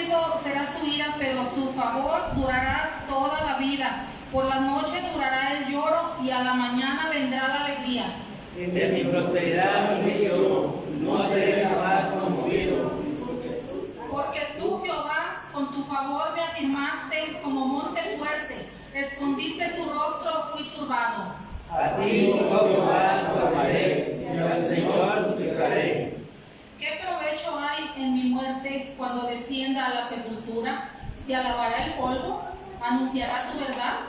rápido será su ira, pero su favor durará toda la vida. Por la noche durará el lloro y a la mañana vendrá la alegría. De mi prosperidad dije yo, no seré jamás conmovido. Porque tú, Jehová, con tu favor me afirmaste como monte fuerte. Escondiste tu rostro, fui turbado. A ti, oh Jehová, clamaré, y al Señor suplicaré. ¿Qué provecho hay en mi muerte cuando descienda a la sepultura? ¿Te alabará el polvo? ¿Anunciará tu verdad?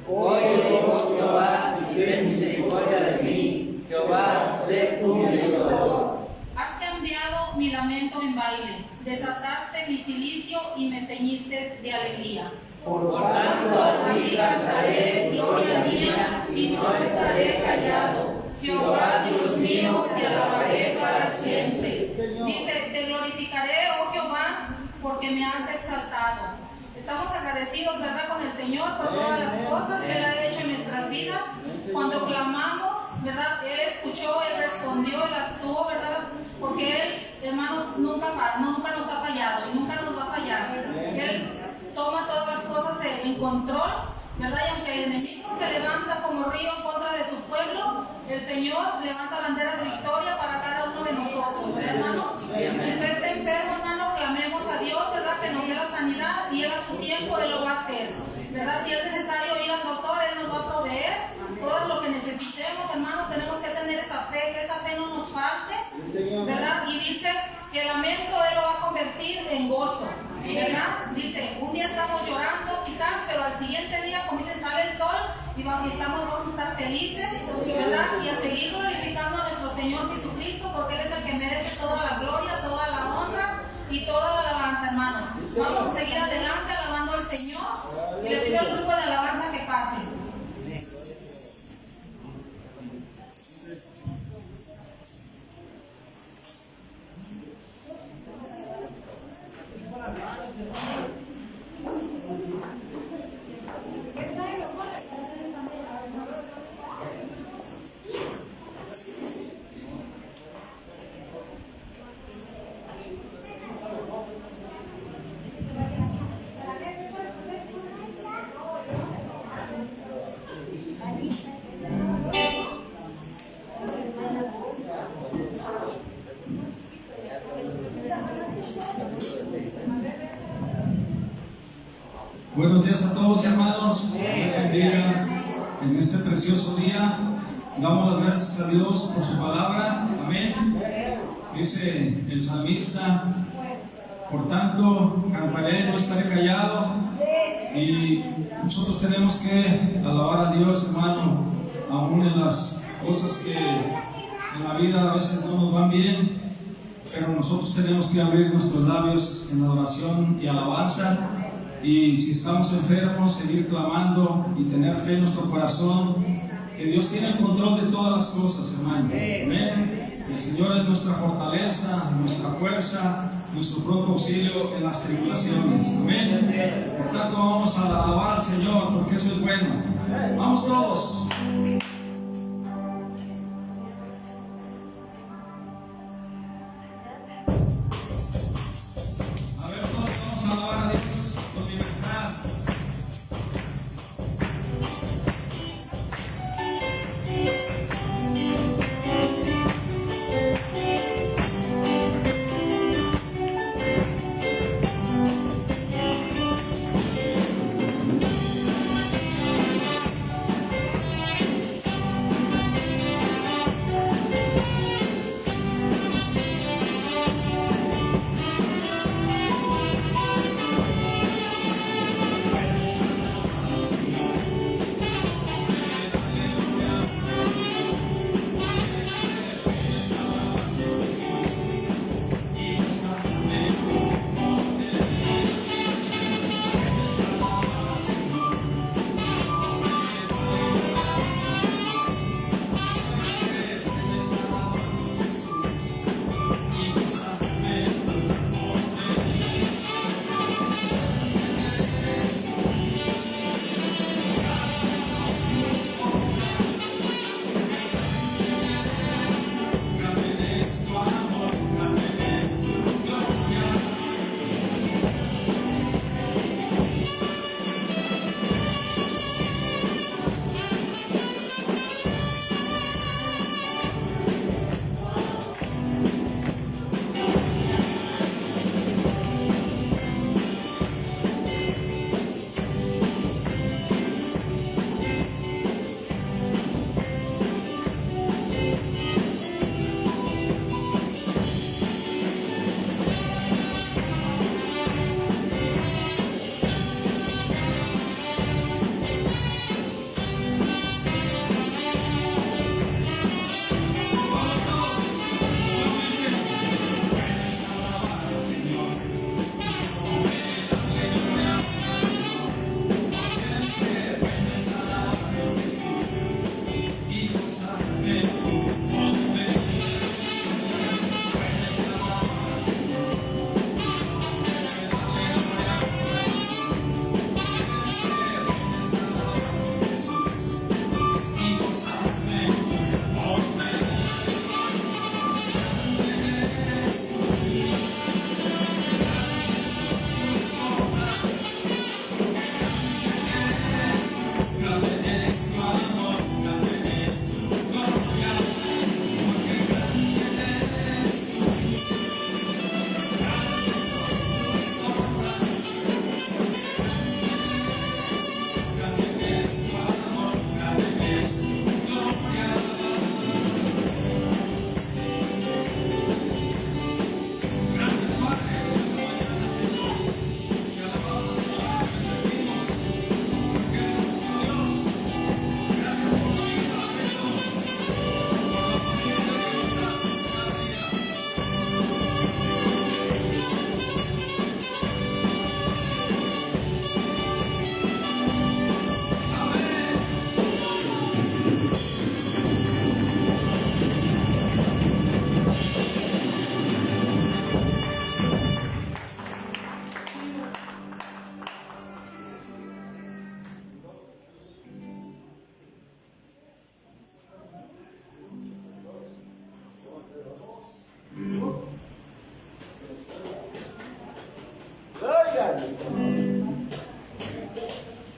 Oye, oh Jehová, y ten misericordia de mí. Jehová, sé tú mi ayudador. Has cambiado mi lamento en baile, desataste mi cilicio y me ceñiste de alegría. Por tanto a ti cantaré, gloria mía, y no estaré callado. Jehová, Dios mío, te alabaré para siempre. Dice, te glorificaré, oh Jehová, porque me has exaltado. Estamos agradecidos, ¿verdad?, con el Señor por todas las cosas que Él ha hecho en nuestras vidas. Cuando clamamos, ¿verdad?, Él escuchó, Él respondió, Él actuó, ¿verdad? Porque Él, hermanos, nunca nos ha fallado y nunca nos va a fallar. Él toma todas las cosas en control, ¿verdad? Y aunque el enemigo se levanta como río en contra de su pueblo, el Señor levanta banderas de victoria para cada uno de nosotros, ¿verdad, hermanos? Si usted está enfermo, hermano, clamemos a Dios, ¿verdad?, que nos dé la sanidad, y Él a su tiempo Él lo va a hacer, ¿verdad? Si es necesario ir al doctor, Él nos va a proveer todo lo que necesitemos, hermanos. Tenemos que tener esa fe, que esa fe no nos falte, ¿verdad? Y dice que el lamento Él lo va a convertir en gozo, ¿verdad? Dice, un día estamos llorando quizás, pero al siguiente día, como dicen, sale el sol y vamos a estar felices, ¿verdad? Y a seguir glorificando a nuestro Señor Jesucristo, porque Él es el que merece toda la gloria, toda la honra y toda la alabanza, hermanos. Vamos a seguir adelante alabando al Señor, y le pido al grupo de alabanza que pase. Buenos días a todos, hermanos. Dios bendiga en este precioso día. Damos las gracias a Dios por su palabra. Amén. Dice el salmista: por tanto, cantaré, no estaré callado. Y nosotros tenemos que alabar a Dios, hermano, aún en las cosas que en la vida a veces no nos van bien, pero nosotros tenemos que abrir nuestros labios en adoración y alabanza. Y si estamos enfermos, seguir clamando y tener fe en nuestro corazón, que Dios tiene el control de todas las cosas, hermano. Amén. El Señor es nuestra fortaleza, nuestra fuerza, nuestro pronto auxilio en las tribulaciones. Amén. Por tanto, vamos a alabar al Señor, porque eso es bueno. Vamos todos.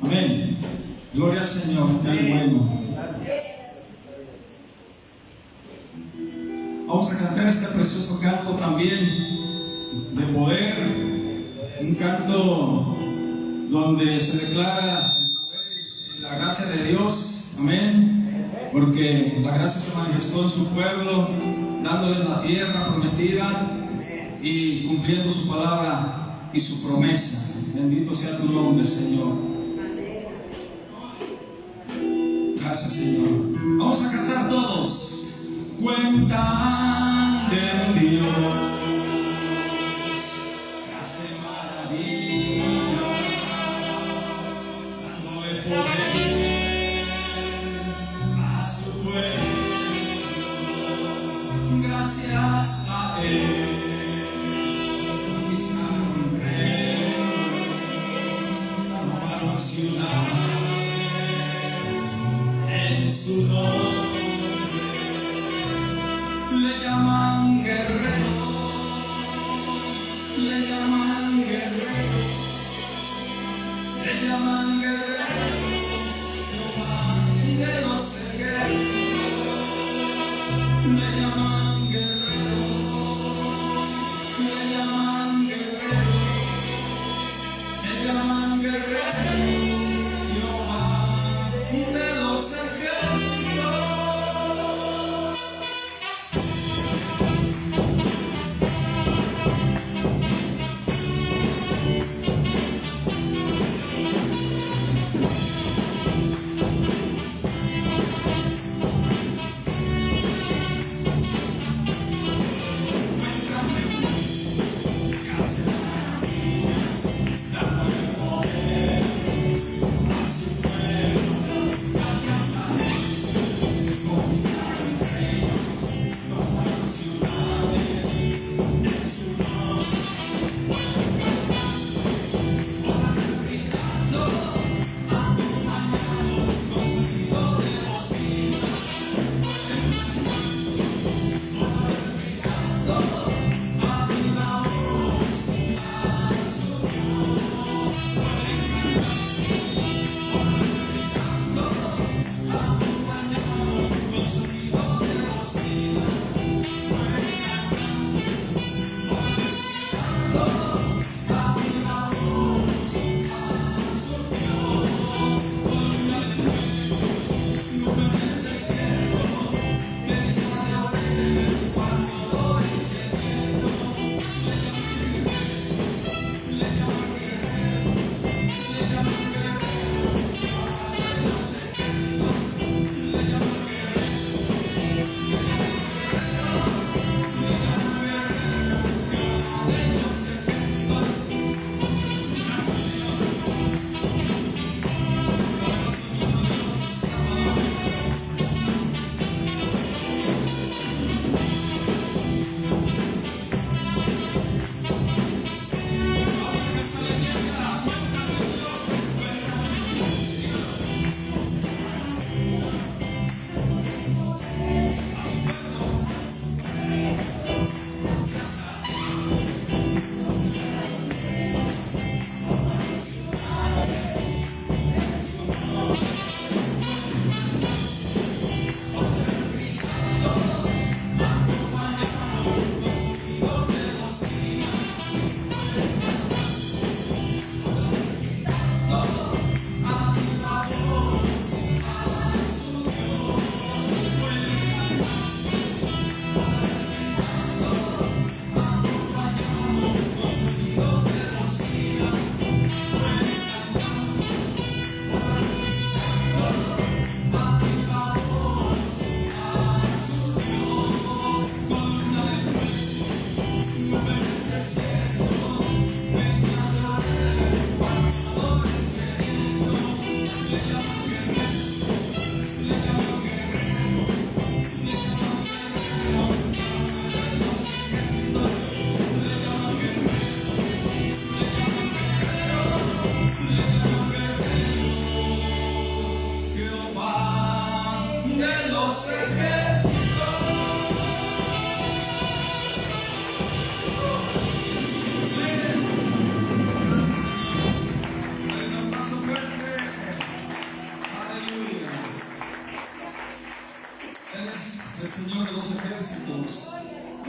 Amén. Gloria al Señor, que es bueno. Vamos a cantar este precioso canto también de poder. Un canto donde se declara el poder y la gracia de Dios. Amén. Porque la gracia se manifestó en su pueblo, dándoles la tierra prometida y cumpliendo su palabra y su promesa. Bendito sea tu nombre, Señor. Gracias, Señor. Vamos a cantar todos. Cuentan de Dios que hace maravillas, dándole poder a su pueblo. Gracias a Él. Ciudades en su nombre le llaman guerrero, le llaman guerrero, le llaman guerrero, Jehová de los ejércitos, le llaman guerrero, le llaman guerrero, le llaman guerrero.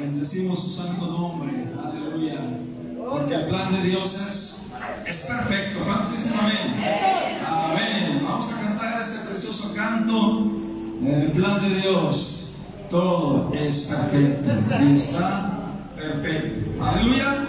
Bendecimos su santo nombre. Aleluya. Porque el plan de Dios es perfecto. ¿Cuántos dicen amén? Amén. Vamos a cantar este precioso canto. El plan de Dios, todo es perfecto y está perfecto. Aleluya.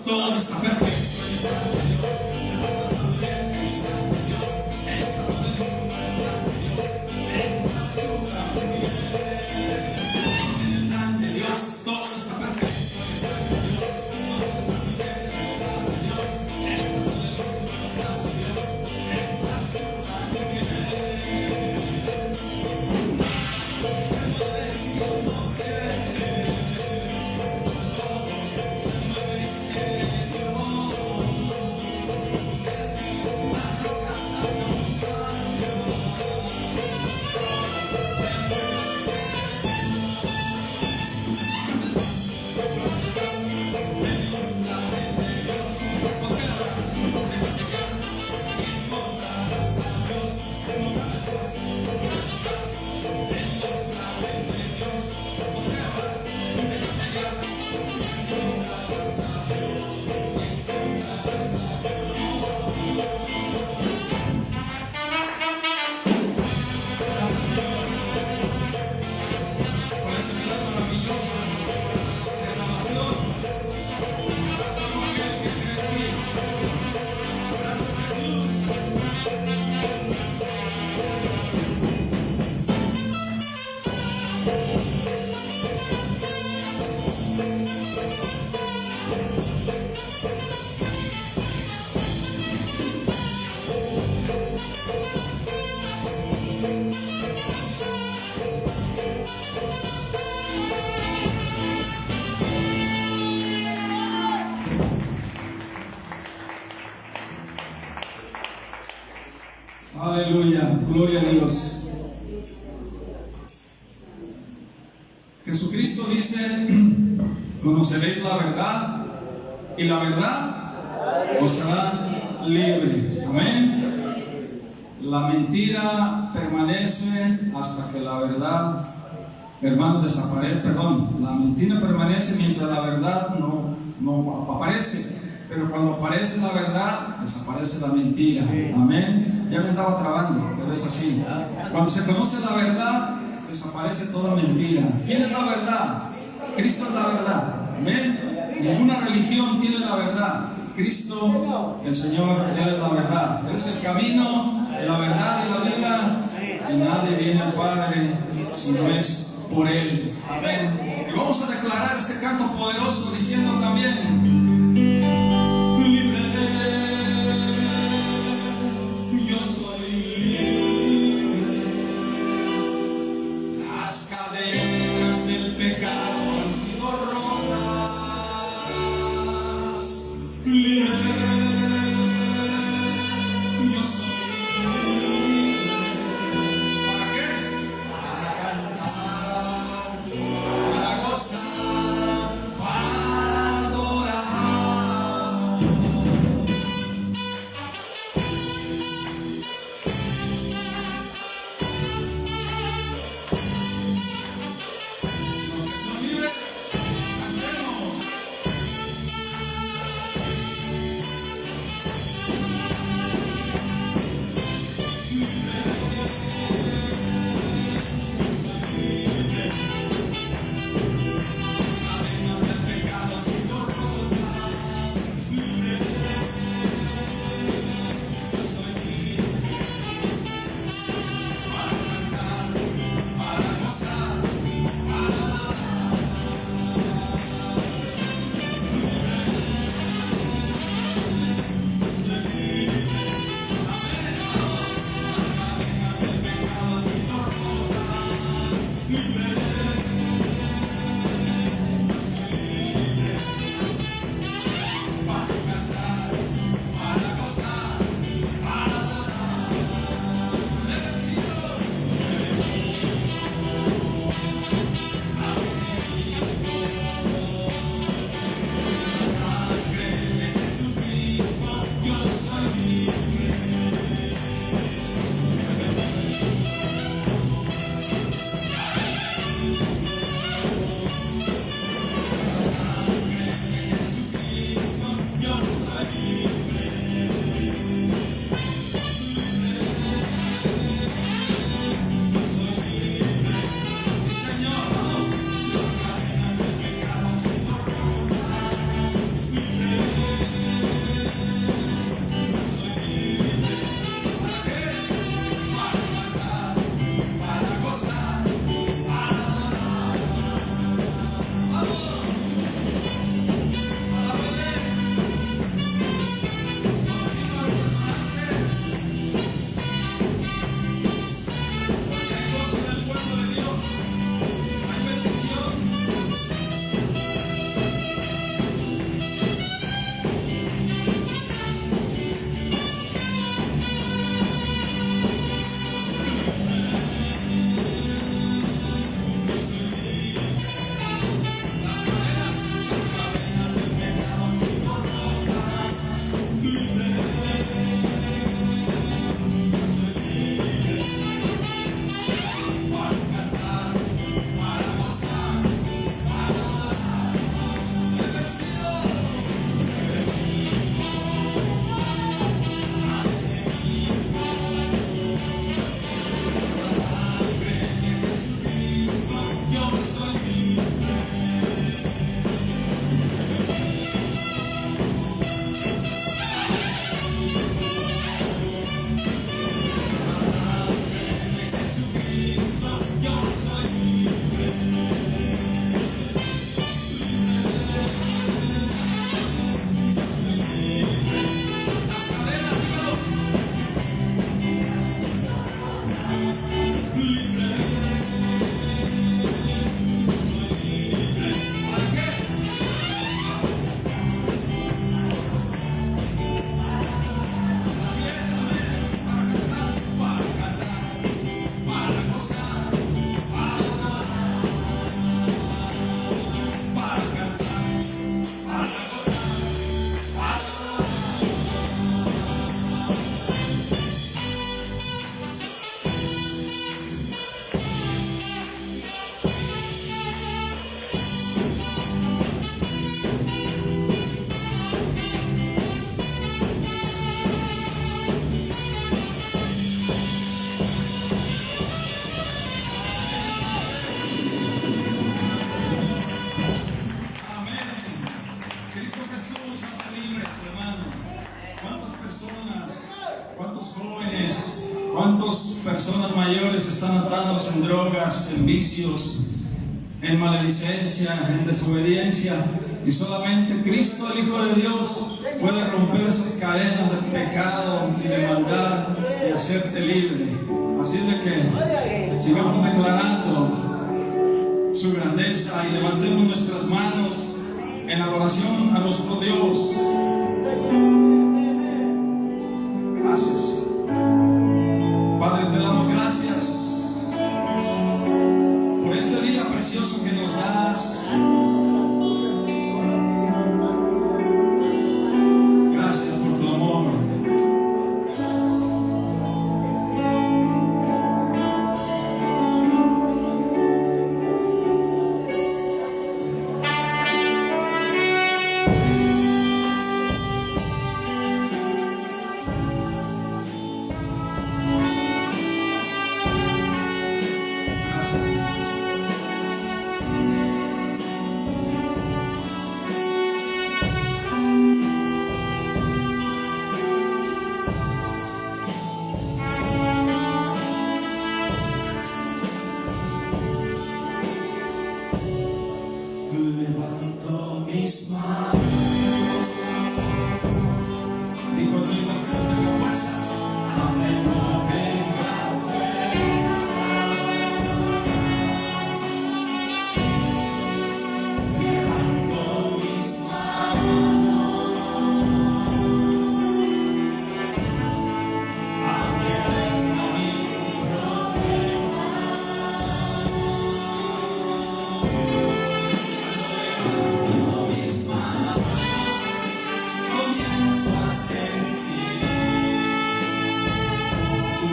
Todo está perfecto. En el plan de Dios todo está perfecto. Aleluya, gloria a Dios. Jesucristo dice: conoceréis la verdad y la verdad os hará libres. Amén. La mentira permanece hasta que la verdad, hermanos, desaparece. Perdón, la mentira permanece mientras la verdad no aparece. pero cuando aparece la verdad, desaparece la mentira. Amén. Ya me andaba trabando, pero es así. Cuando se conoce la verdad, desaparece toda mentira. ¿Quién es la verdad? Cristo es la verdad. Amén. Ninguna religión tiene la verdad. Cristo, el Señor, Él es la verdad. Él es el camino, la verdad y la vida. Y nadie viene al Padre si no es por Él. Amén. Y vamos a declarar este canto poderoso diciendo también: libre, yo soy libre. Las cadenas del pecado han sido rotas. Libre, yo soy libre. ¿Para qué? Para cantar, para gozar, para adorar. mayores están atados en drogas, en vicios, en maledicencia, en desobediencia. Y solamente Cristo, el Hijo de Dios, puede romper esas cadenas de pecado y de maldad y hacerte libre. Así de que sigamos declarando su grandeza y levantemos nuestras manos en adoración a nuestro Dios. Gracias. Padre, te damos gracias por este día precioso que nos das. Gracias por tu amor. Levanto mis manos y cuando yo tenga fuerza, aunque no tenga fuerza, levanto mis manos, aunque tenga mil problemas. Mis manos comienzo a sentir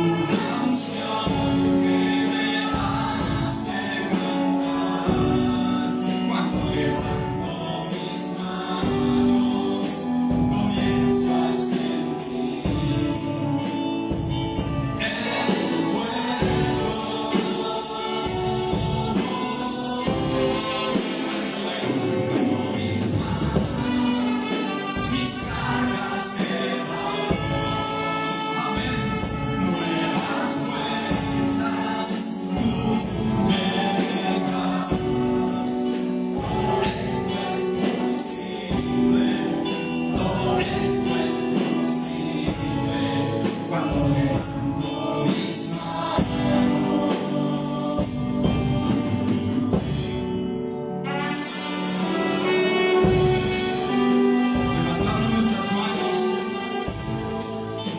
una unción que me hace cantar. Cuando levanto mis manos comienzo a sentir el mis cargas se van, amén, nuevas fuerzas tú me das. Todo esto es posible cuando levanto mis manos. Levantando nuestras manos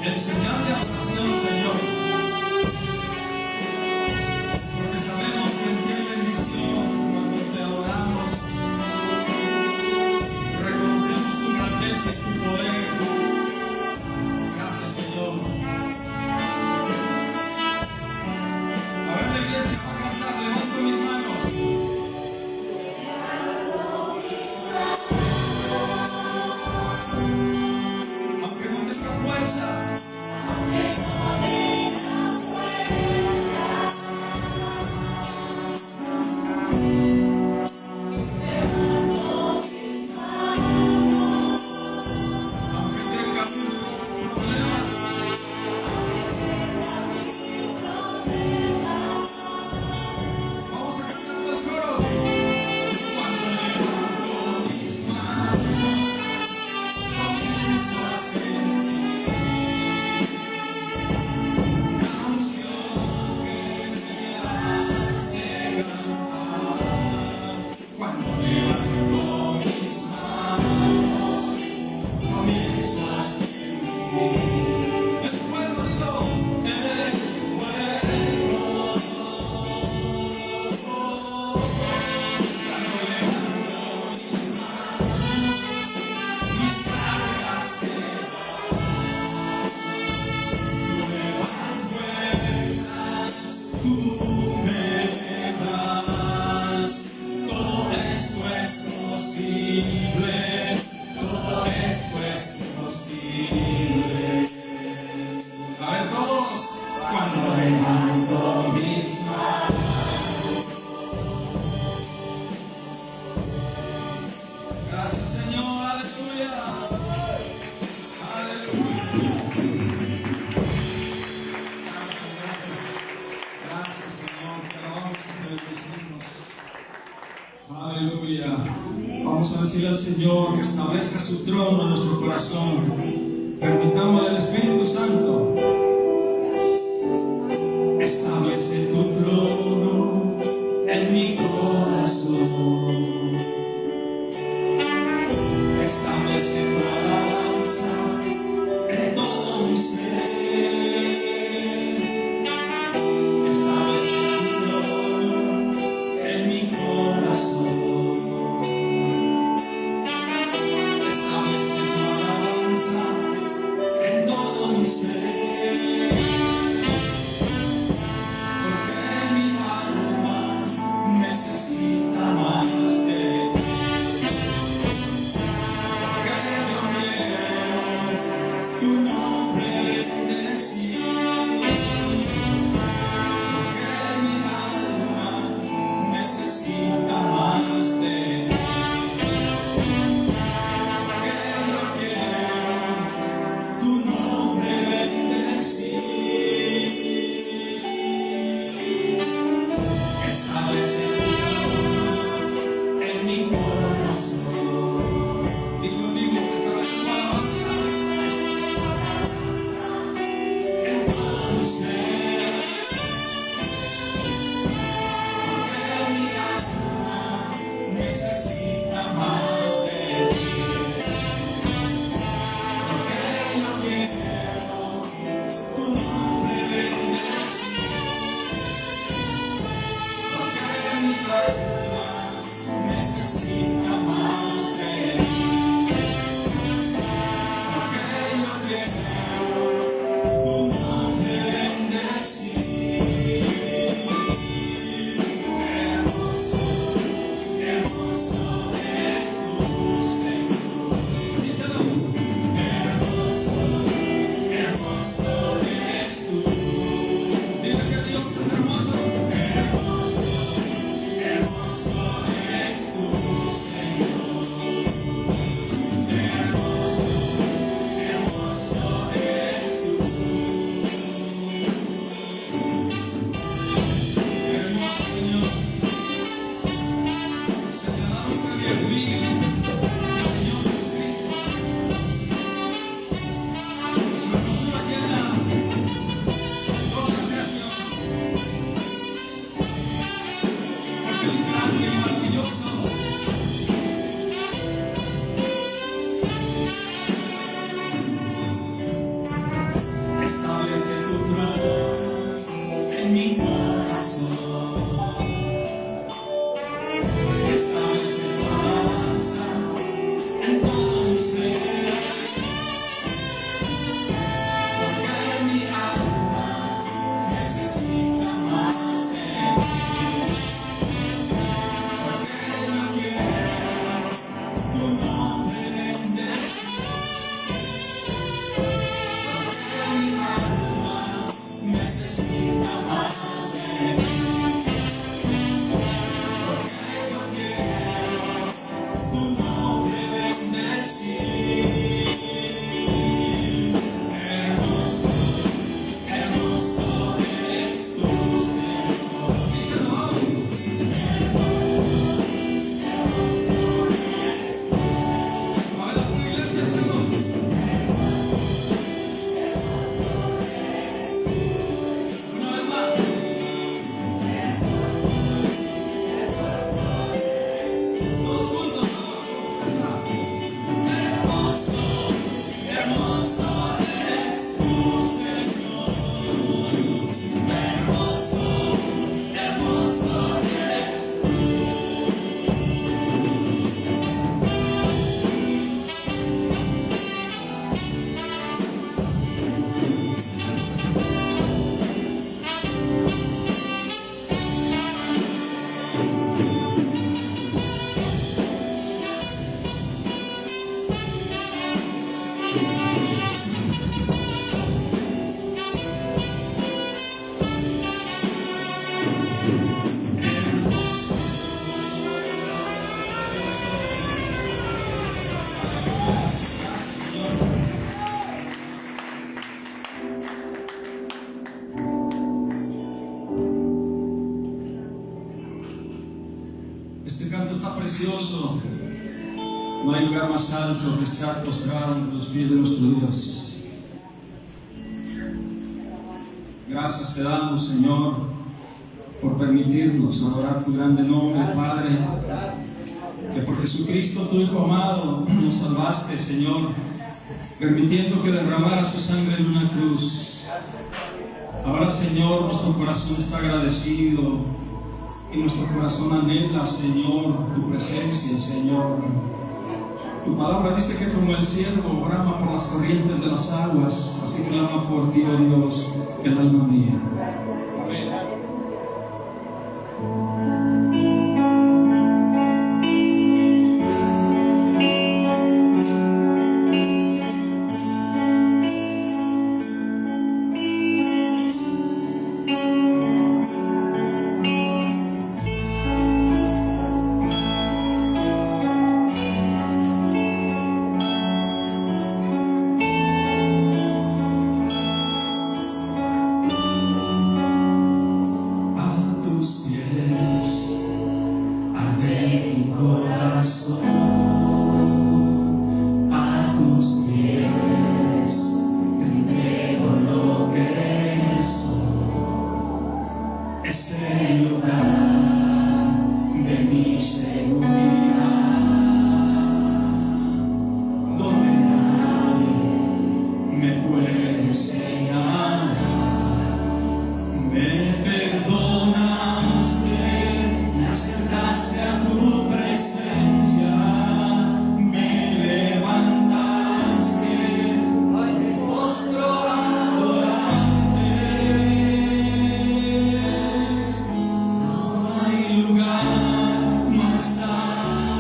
en señal de adoración, Señor, porque sabemos que en ti hay bendición cuando te adoramos. Reconocemos tu grandeza y tu poder. Gracias, Señor. A ver, la iglesia va a cantar, levanto mis manos. Aunque no tenga fuerza, aunque tenga mil problemas, vamos a cantar el coro. Cuando levanto mis manos, comienzo a sentir una unción que me hace cantar. Vamos a decirle al Señor que establezca su trono en nuestro corazón. Permitamos al Espíritu Santo. Establece tu trono en mi corazón. Establece tu alabanza en todo mi ser. Establece tu trono en mi corazón. Establece tu alabanza en todo mi ser. Necesita más de ti, porque yo quiero tu nombre bendecir, porque mi alma necesita más de ti, porque yo quiero tu nombre bendecir. Establece mi corazón, y conmigo establece tu alabanza en todo mi ser, porque mi alma necesita más de ti, porque yo quiero tu nombre bendecir, porque mi alma necesita más de ti, porque yo quiero tu nombre bendecir. Hermoso, hermoso es tu Señor. Díselo. Hermoso, hermoso es tu. Dile que Dios es hermoso. Hermoso, hermoso es tu Señor. Hermoso, hermoso es tu. Hermoso Señor. Señalado por el Señor Jesucristo. Su hermosura llena toda la creación. Porque el grande y maravilloso establece tu trono en mi corazón. Establece tu alabanza en todo mi ser, porque mi alma necesita más de ti, porque yo quiero tu nombre bendecir, porque mi alma necesita más de ti, porque yo quiero tu nombre bendecir. Hermoso, hermoso es tu Señor. Díselo. A ver, la iglesia, díselo. Una vez más. Todos juntos. Hermoso, hermoso es tu Señor. Hermoso, hermoso es tu. Este canto está precioso. No hay lugar más alto que estar postrado ante los pies de nuestro Dios. Gracias te damos, Señor, por permitirnos adorar tu grande nombre, Padre. Que por Jesucristo, tu Hijo amado, nos salvaste, Señor, permitiendo que derramara su sangre en una cruz. Ahora, Señor, nuestro corazón está agradecido y nuestro corazón anhela, Señor, tu presencia, Señor. Tu palabra dice que como el ciervo brama por las corrientes de las aguas, así clama por ti, oh Dios, el alma mía. Amén. Lugar más alto.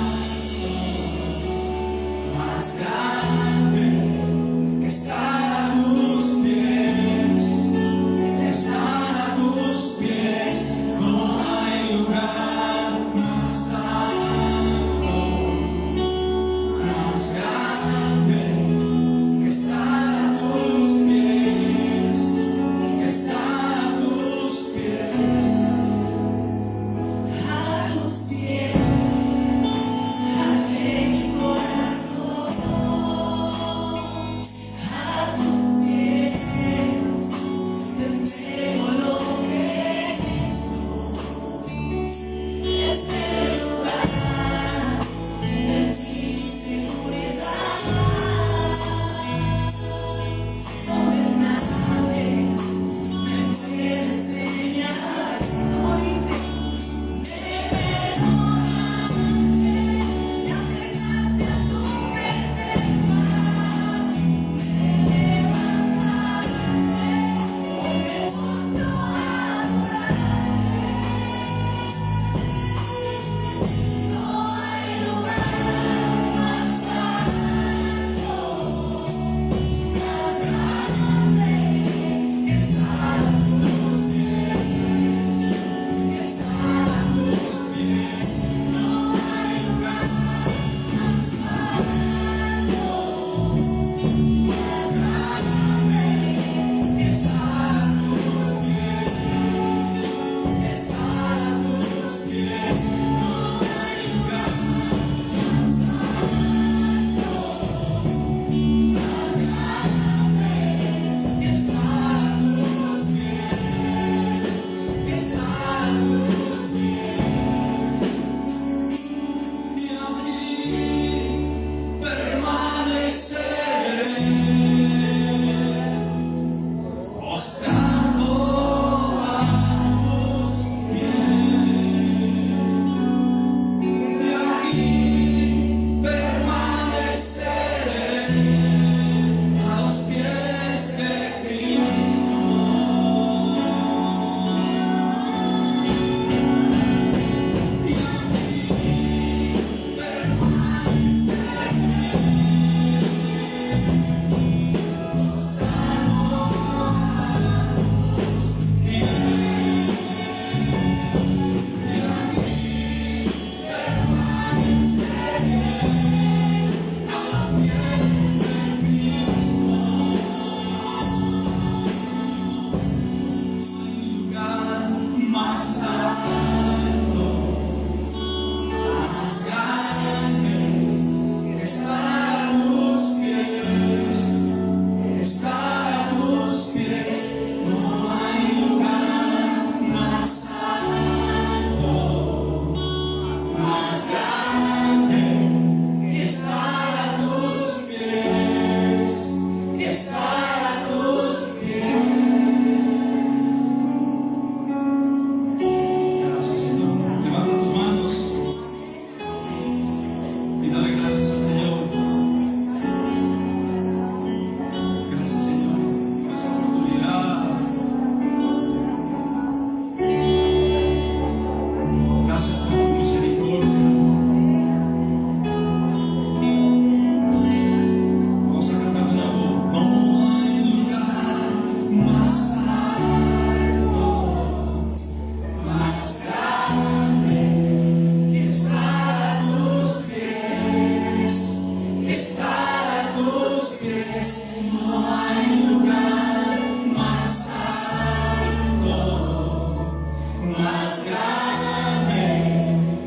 más grande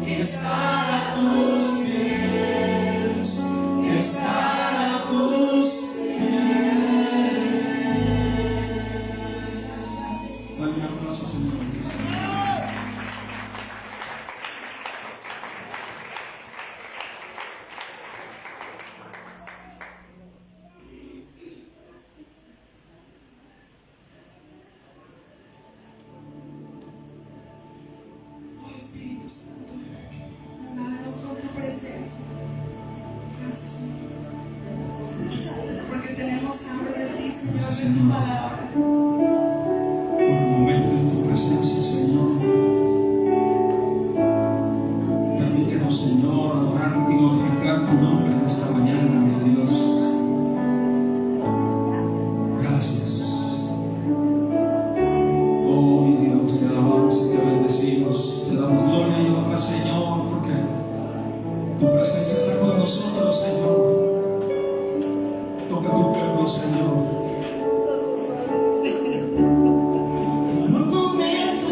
que estar a tus pies, que estar a tus pies. Dale un aplauso, Señor. Espíritu Santo, Danos con tu presencia. Gracias, Señor. Porque tenemos hambre de ti, Señor, de tu palabra. por un momento en tu presencia, Señor. Permítenos, Señor, adorar y glorificar tu nombre en esta mañana, mi Dios. Gracias. Oh, mi Dios, te alabamos y te bendecimos. Te damos gloria y honra, Señor, porque tu presencia está con nosotros, Señor. Toca tu pueblo, Señor. Por un momento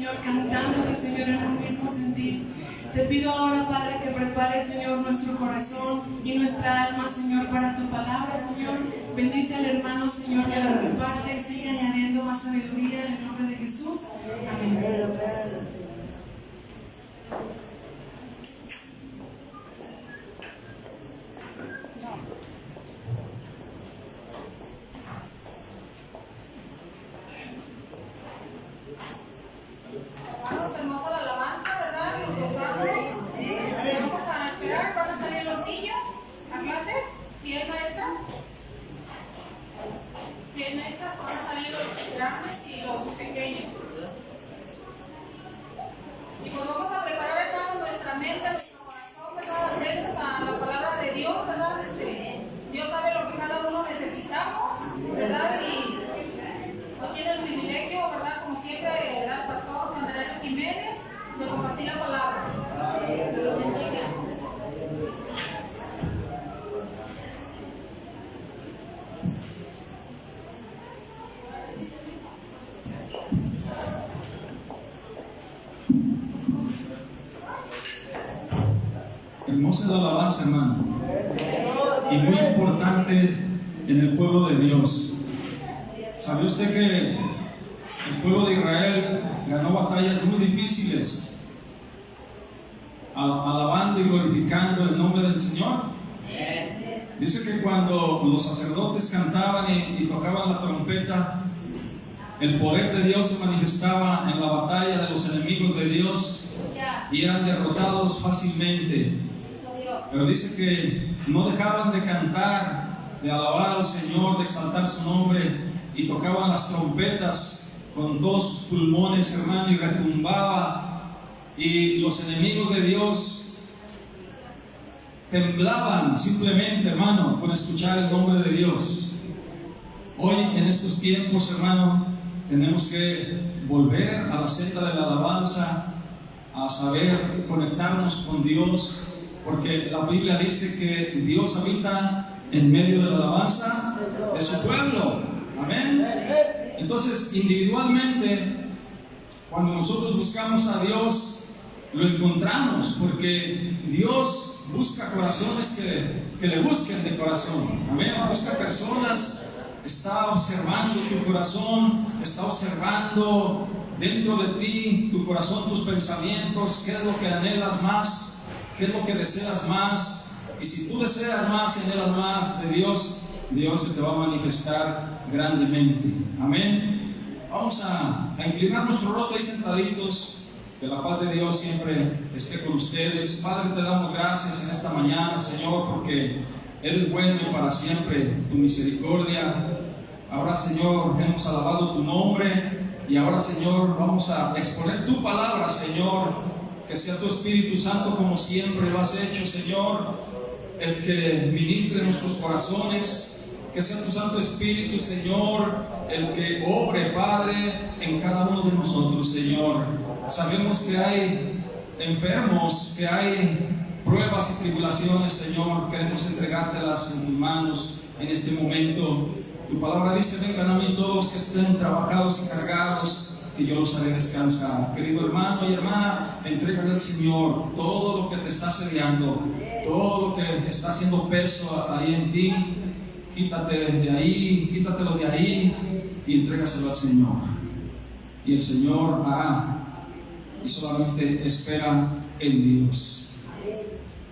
Señor, cantándote, Señor, en un mismo sentir. Te pido ahora, Padre, que prepare, Señor, nuestro corazón y nuestra alma, Señor, para tu palabra, Señor. Bendice al hermano, Señor, que la reparte y sigue añadiendo más sabiduría en el nombre de Jesús. Amén. Hermanos, hermosa la alabanza, ¿verdad? Nos gozamos. Vamos a esperar. ¿Van a salir los niños a clases? ¿Si hay maestras? Si hay maestras, van a salir los grandes y los pequeños. Y pues vamos a preparar, hermanos, nuestra mente, nuestro corazón, ¿verdad? Atentos a la palabra de Dios, ¿verdad? Dios sabe lo que cada uno necesitamos, ¿verdad? Y no tiene el privilegio, ¿verdad? Como siempre, ¿verdad? El pastor Candelario Jiménez, de compartir la palabra. Hermosa la alabanza, hermano, y muy importante en el pueblo de Dios. ¿Sabe usted que el pueblo de Israel ganó batallas muy difíciles alabando y glorificando el nombre del Señor? Dice que cuando los sacerdotes cantaban y tocaban la trompeta, el poder de Dios se manifestaba en la batalla de los enemigos de Dios y eran derrotados fácilmente. Pero dice que no dejaban de cantar, de alabar al Señor, de exaltar su nombre, y tocaban las trompetas con todos sus pulmones, hermano, y retumbaba, y los enemigos de Dios temblaban simplemente, hermano, con escuchar el nombre de Dios. Hoy, en estos tiempos, hermano, tenemos que volver a la senda de la alabanza, a saber conectarnos con Dios, porque la Biblia dice que Dios habita en medio de la alabanza de su pueblo. Amén. Entonces, individualmente, cuando nosotros buscamos a Dios, lo encontramos, porque Dios busca corazones que le busquen de corazón. Amén. Busca personas, está observando tu corazón, está observando dentro de ti, tu corazón, tus pensamientos, qué es lo que anhelas más, qué es lo que deseas más. Y si tú deseas más y anhelas más de Dios, Dios se te va a manifestar grandemente. Amén. Vamos a inclinar nuestro rostro ahí sentaditos. Que la paz de Dios siempre esté con ustedes. Padre, te damos gracias en esta mañana, Señor, porque eres bueno y para siempre tu misericordia. Ahora, Señor, hemos alabado tu nombre, y ahora, Señor, vamos a exponer tu palabra, Señor. Que sea tu Espíritu Santo, como siempre lo has hecho, Señor, el que ministre nuestros corazones. Que sea tu Santo Espíritu, Señor, el que obre, Padre, en cada uno de nosotros, Señor. Sabemos que hay enfermos, que hay pruebas y tribulaciones, Señor. Queremos entregártelas en tus manos en este momento. Tu palabra dice: vengan a mí todos que estén trabajados y cargados, que yo los haré descansar. Querido hermano y hermana, entrégale al Señor todo lo que te está asediando, todo lo que está haciendo peso ahí en ti. Quítate de ahí, quítatelo de ahí y entrégaselo al Señor. Y el Señor hará, y solamente espera en Dios.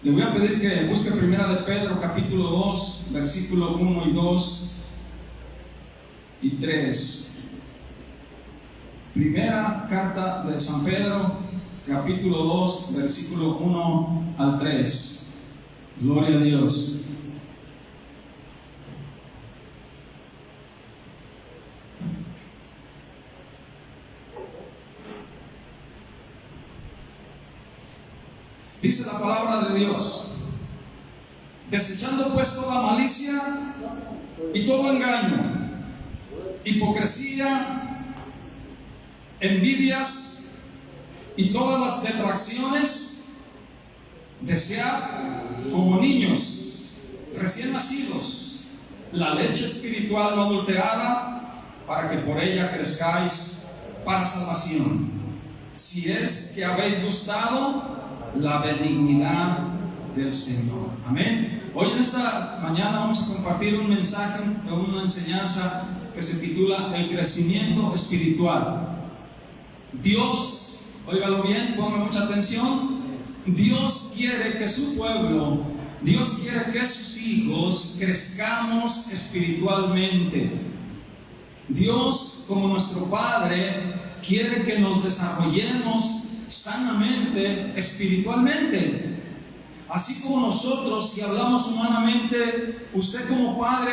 Le voy a pedir que busque Primera de Pedro, capítulo 2, versículo 1 y 2 y 3. Primera carta de San Pedro, capítulo 2, versículo 1 al 3. Gloria a Dios. Dice la palabra de Dios: desechando pues toda malicia y todo engaño, hipocresía, envidias y todas las detracciones, desead como niños recién nacidos la leche espiritual no adulterada, para que por ella crezcáis para salvación, si es que habéis gustado la benignidad del Señor. Amén. Hoy en esta mañana vamos a compartir un mensaje, una enseñanza que se titula El crecimiento espiritual. Dios, óigalo bien, ponme mucha atención. Dios quiere que su pueblo, Dios quiere que sus hijos crezcamos espiritualmente. Dios, como nuestro Padre, quiere que nos desarrollemos sanamente espiritualmente. Así como nosotros, si hablamos humanamente, usted como padre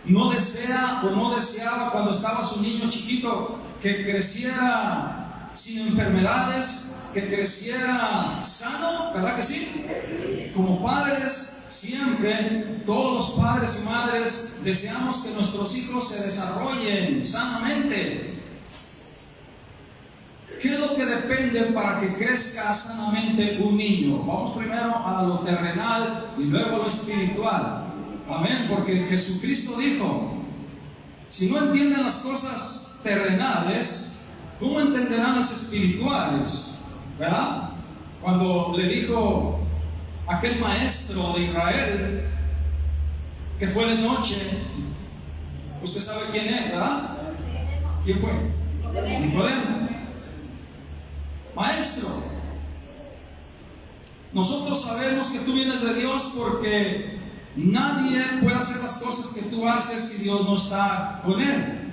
no desea o no deseaba cuando estaba su niño chiquito que creciera sin enfermedades, que creciera sano, ¿verdad que sí? Como padres, siempre, todos los padres y madres deseamos que nuestros hijos se desarrollen sanamente. ¿Qué es lo que depende para que crezca sanamente un niño? Vamos primero a lo terrenal y luego a lo espiritual. Amén, porque Jesucristo dijo, si no entienden las cosas terrenales, ¿cómo entenderán las espirituales? ¿Verdad? Cuando le dijo aquel maestro de Israel, que fue de noche, usted sabe quién es, ¿verdad? ¿Quién fue? Nicodemo. Maestro, nosotros sabemos que tú vienes de Dios porque nadie puede hacer las cosas que tú haces si Dios no está con él.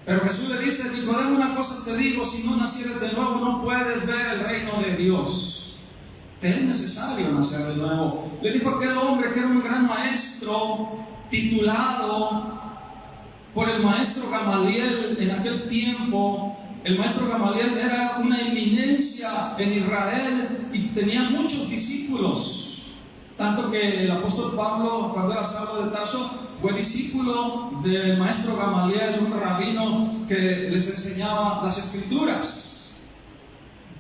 Pero Jesús le dice, Nicodemo, una cosa te digo, si no nacieres de nuevo no puedes ver el reino de Dios. Te es necesario nacer de nuevo. Le dijo aquel hombre que era un gran maestro, titulado por el maestro Gamaliel en aquel tiempo. El maestro Gamaliel era una eminencia en Israel y tenía muchos discípulos, tanto que el apóstol Pablo, cuando era Saulo de Tarso, fue discípulo del maestro Gamaliel, un rabino que les enseñaba las escrituras.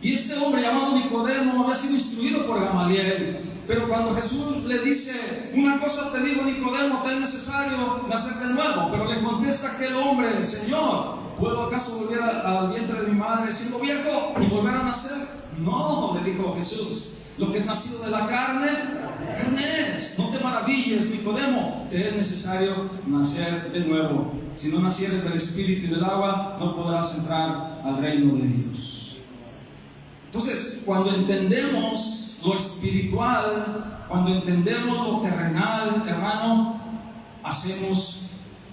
Y este hombre llamado Nicodemo había sido instruido por Gamaliel, pero cuando Jesús le dice, una cosa te digo, Nicodemo, te es necesario nacer de nuevo, pero le contesta aquel hombre, Señor, ¿puedo acaso volver al vientre de mi madre siendo viejo y volver a nacer? No, le dijo Jesús, lo que es nacido de la carne, carne es. No te maravilles, Nicodemo, te es necesario nacer de nuevo. Si no nacieres del espíritu y del agua, no podrás entrar al reino de Dios. Entonces, cuando entendemos lo espiritual, cuando entendemos lo terrenal, hermano, hacemos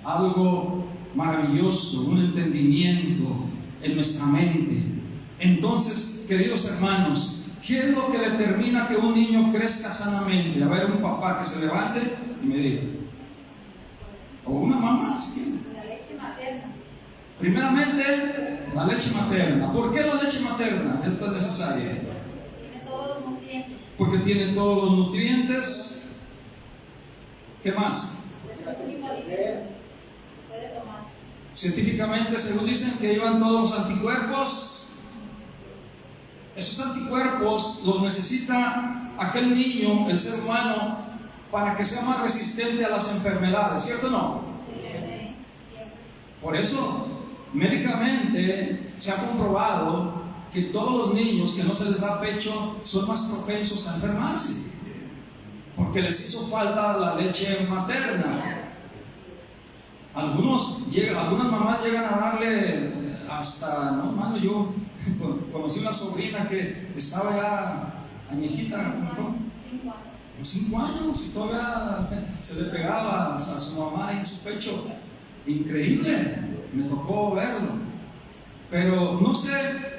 algo maravilloso, un entendimiento en nuestra mente. Entonces, queridos hermanos, ¿qué es lo que determina que un niño crezca sanamente? A ver, un papá que se levante y me diga, o una mamá, ¿sí? La leche materna. Primeramente, la leche materna. ¿Por qué la leche materna es tan necesaria? Tiene todos los nutrientes. Porque tiene todos los nutrientes. ¿Qué más? Científicamente, según dicen, que llevan todos los anticuerpos. Esos anticuerpos los necesita aquel niño, el ser humano, para que sea más resistente a las enfermedades, ¿cierto o no? Por eso, médicamente se ha comprobado que todos los niños que no se les da pecho son más propensos a enfermarse, porque les hizo falta la leche materna. Algunas mamás llegan a darle hasta, no, mano, yo conocí una sobrina que estaba ya añejita, ¿no? 5 años, y todavía se le pegaba a su mamá en su pecho. Increíble, me tocó verlo. Pero no sé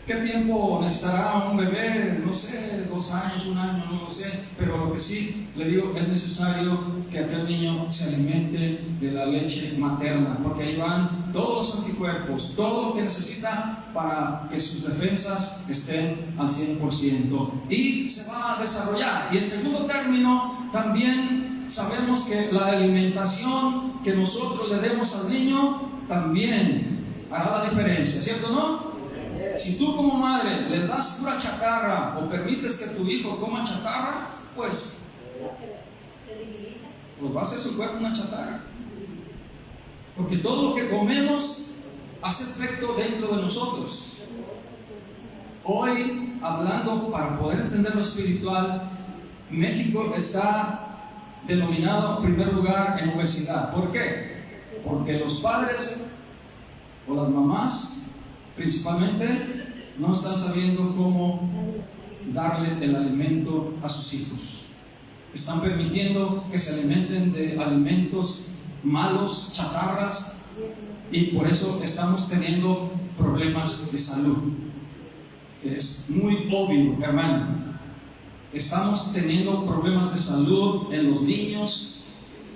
qué tiempo necesitará un bebé, no sé, 2 años, 1 año, no lo sé. Pero lo que sí le digo, es necesario que aquel niño se alimente de la leche materna, porque ahí van todos los anticuerpos, todo lo que necesita para que sus defensas estén al 100% y se va a desarrollar. Y en segundo término, también sabemos que la alimentación que nosotros le demos al niño también hará la diferencia, ¿cierto o no? Si tú como madre le das pura chatarra o permites que tu hijo coma chatarra, pues va a hacer su cuerpo una chatarra. Porque todo lo que comemos hace efecto dentro de nosotros. Hoy, hablando para poder entender lo espiritual, México está denominado en primer lugar en obesidad. ¿Por qué? Porque los padres o las mamás principalmente no están sabiendo cómo darle el alimento a sus hijos. Están permitiendo que se alimenten de alimentos malos, chatarras, y por eso estamos teniendo problemas de salud, que es muy obvio, hermano. Estamos teniendo problemas de salud en los niños,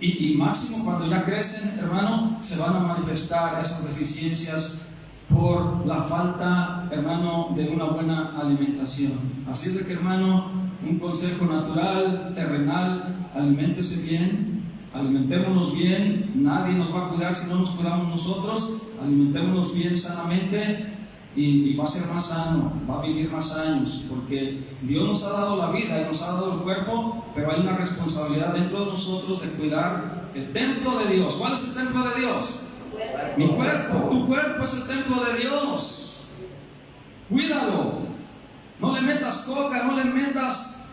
y máximo cuando ya crecen, hermano, se van a manifestar esas deficiencias por la falta, hermano, de una buena alimentación. Así es de que, hermano, un consejo natural, terrenal: aliméntese bien, alimentémonos bien. Nadie nos va a cuidar si no nos cuidamos nosotros. Alimentémonos bien sanamente, y va a ser más sano, va a vivir más años, porque Dios nos ha dado la vida y nos ha dado el cuerpo, pero hay una responsabilidad dentro de nosotros de cuidar el templo de Dios. ¿Cuál es el templo de Dios? Mi cuerpo. Tu cuerpo es el templo de Dios. Cuídalo. No le metas coca, no le metas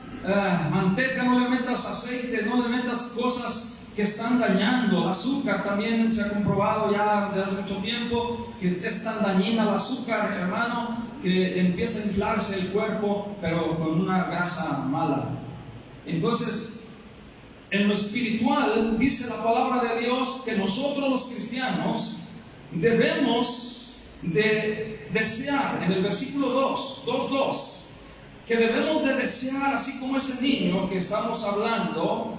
manteca, no le metas aceite, no le metas cosas que están dañando. El azúcar también se ha comprobado ya desde hace mucho tiempo que es tan dañina el azúcar, hermano, que empieza a inflarse el cuerpo, pero con una grasa mala. Entonces, en lo espiritual dice la palabra de Dios que nosotros los cristianos debemos de desear, en el versículo 2:2, que debemos de desear, así como ese niño que estamos hablando,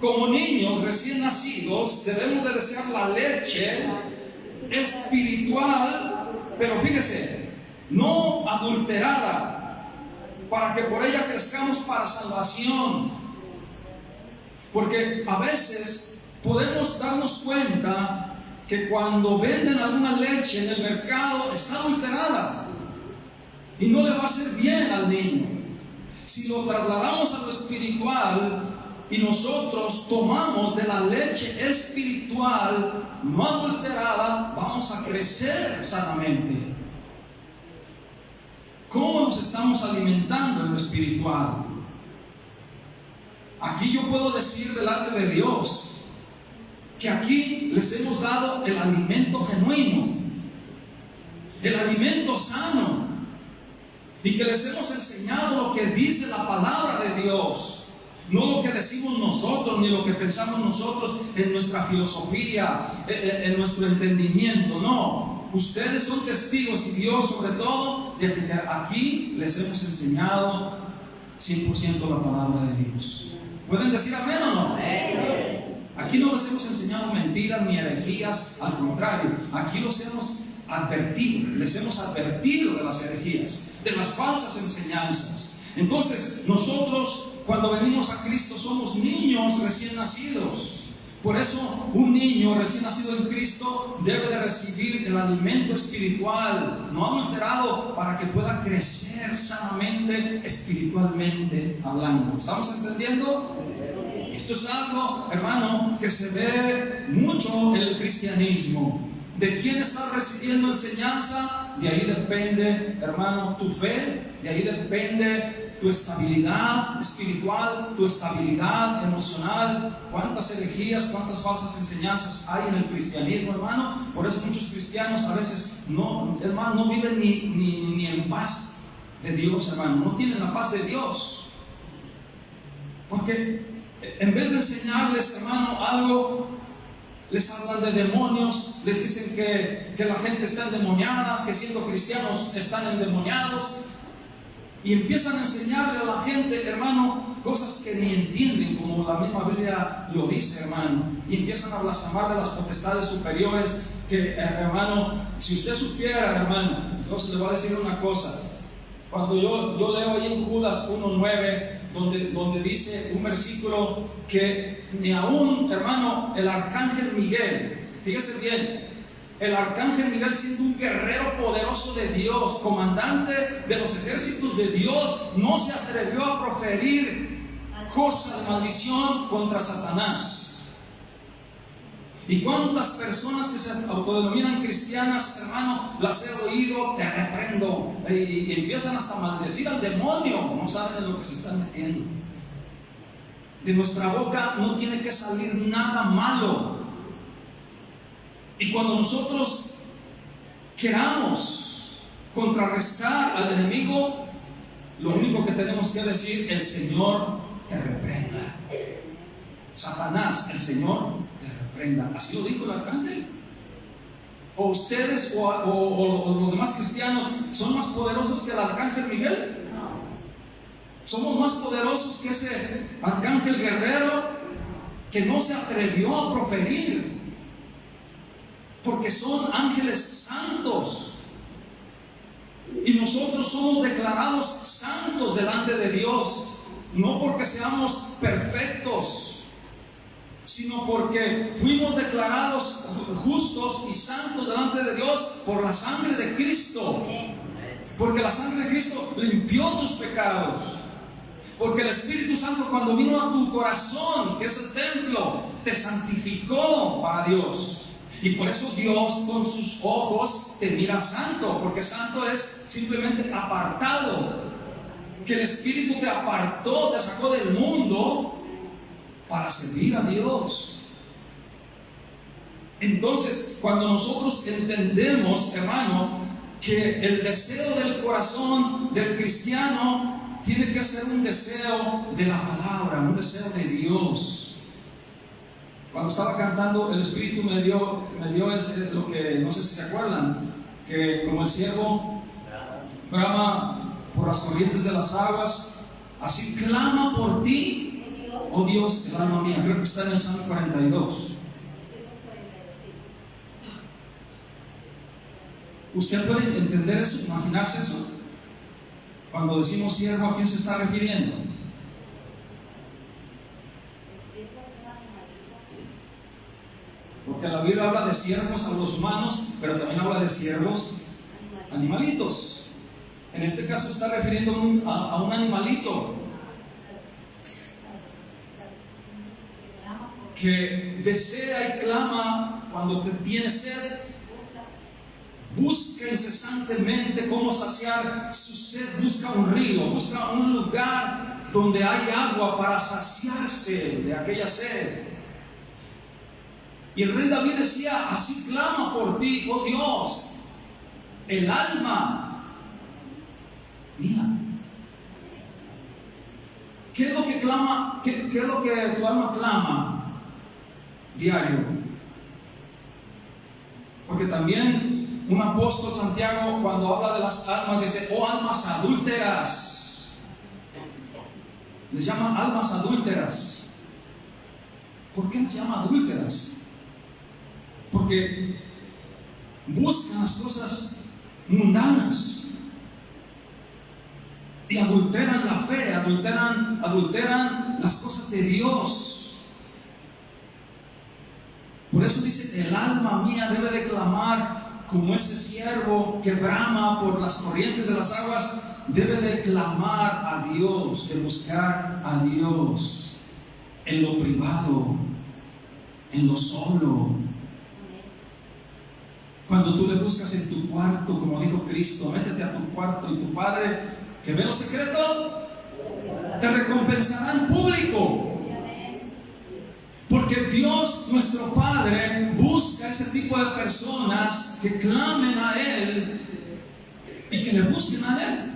como niños recién nacidos, debemos de desear la leche espiritual, pero fíjese, no adulterada, para que por ella crezcamos para salvación. Porque a veces podemos darnos cuenta que cuando venden alguna leche en el mercado está adulterada y no le va a hacer bien al niño. Si lo trasladamos a lo espiritual y nosotros tomamos de la leche espiritual no adulterada, vamos a crecer sanamente. ¿Cómo nos estamos alimentando en lo espiritual? Aquí yo puedo decir delante de Dios que aquí les hemos dado el alimento genuino, el alimento sano, y que les hemos enseñado lo que dice la palabra de Dios. No lo que decimos nosotros, ni lo que pensamos nosotros en nuestra filosofía, en nuestro entendimiento. No, ustedes son testigos, y Dios sobre todo, de que aquí les hemos enseñado 100% la palabra de Dios. ¿Pueden decir amén o no? Aquí no les hemos enseñado mentiras ni herejías, al contrario, aquí los hemos advertido, les hemos advertido de las herejías, de las falsas enseñanzas. Entonces, nosotros cuando venimos a Cristo somos niños recién nacidos. Por eso un niño recién nacido en Cristo debe de recibir el alimento espiritual, no adulterado, para que pueda crecer sanamente, espiritualmente hablando. ¿Estamos entendiendo? Esto es algo, hermano, que se ve mucho en el cristianismo. ¿De quién estás recibiendo enseñanza? De ahí depende, hermano, tu fe, de ahí depende tu estabilidad espiritual, tu estabilidad emocional. ¿Cuántas herejías, cuántas falsas enseñanzas hay en el cristianismo, hermano? Por eso muchos cristianos a veces no viven ni en paz de Dios, hermano. No tienen la paz de Dios. Porque en vez de enseñarles, hermano, algo, les hablan de demonios, les dicen que la gente está endemoniada, que siendo cristianos están endemoniados. Y empiezan a enseñarle a la gente, hermano, cosas que ni entienden, como la misma Biblia lo dice, hermano. Y empiezan a blasfemar de las potestades superiores, que, hermano, si usted supiera, hermano, entonces le voy a decir una cosa. Cuando yo leo ahí en Judas 1:9, donde dice un versículo que ni aún, hermano, el arcángel Miguel, fíjese bien, el arcángel Miguel, siendo un guerrero poderoso de Dios, comandante de los ejércitos de Dios, no se atrevió a proferir cosa de maldición contra Satanás. ¿Y cuántas personas que se autodenominan cristianas, hermano, las he oído, te reprendo, y empiezan hasta a maldecir al demonio? No saben en lo que se están metiendo. De nuestra boca no tiene que salir nada malo. Y cuando nosotros queramos contrarrestar al enemigo, lo único que tenemos que decir: el Señor te reprenda. Satanás, el Señor te reprenda. Así lo dijo el arcángel. ¿O ustedes o los demás cristianos son más poderosos que el arcángel Miguel? Somos más poderosos que ese arcángel guerrero que no se atrevió a proferir, porque son ángeles santos. Y nosotros somos declarados santos delante de Dios, no porque seamos perfectos, sino porque fuimos declarados justos y santos delante de Dios por la sangre de Cristo. Porque la sangre de Cristo limpió tus pecados. Porque el Espíritu Santo, cuando vino a tu corazón, que es el templo, te santificó para Dios. Y por eso Dios con sus ojos te mira santo, porque santo es simplemente apartado. Que el Espíritu te apartó, te sacó del mundo para servir a Dios. Entonces, cuando nosotros entendemos, hermano, que el deseo del corazón del cristiano tiene que ser un deseo de la palabra, un deseo de Dios. Cuando estaba cantando, el Espíritu me dio lo que, no sé si se acuerdan, que como el ciervo brama por las corrientes de las aguas, así clama por ti, oh Dios, el alma mía. Creo que está en el Salmo 42. ¿Usted puede entender eso, imaginarse eso? Cuando decimos siervo, ¿a quién se está refiriendo? Porque la Biblia habla de siervos a los humanos, pero también habla de siervos animalitos. En este caso está refiriendo a un animalito que desea y clama cuando te tiene sed. Busca incesantemente cómo saciar su sed, busca un río, busca un lugar donde hay agua para saciarse de aquella sed. Y el rey David decía: así clama por ti, oh Dios, el alma mía. ¿Qué es lo que clama? ¿Qué es lo que tu alma clama diario? Porque también un apóstol, Santiago, cuando habla de las almas, dice: oh almas adúlteras. Les llama almas adúlteras. ¿Por qué les llama adúlteras? Porque buscan las cosas mundanas y adulteran la fe, adulteran las cosas de Dios. Por eso dice: el alma mía debe de clamar como ese siervo que brama por las corrientes de las aguas. Debe de clamar a Dios, de buscar a Dios en lo privado, en lo solo. Cuando tú le buscas en tu cuarto, como dijo Cristo: métete a tu cuarto y tu Padre que ve lo secreto te recompensará en público. Porque Dios, nuestro Padre, busca ese tipo de personas que clamen a Él y que le busquen a Él.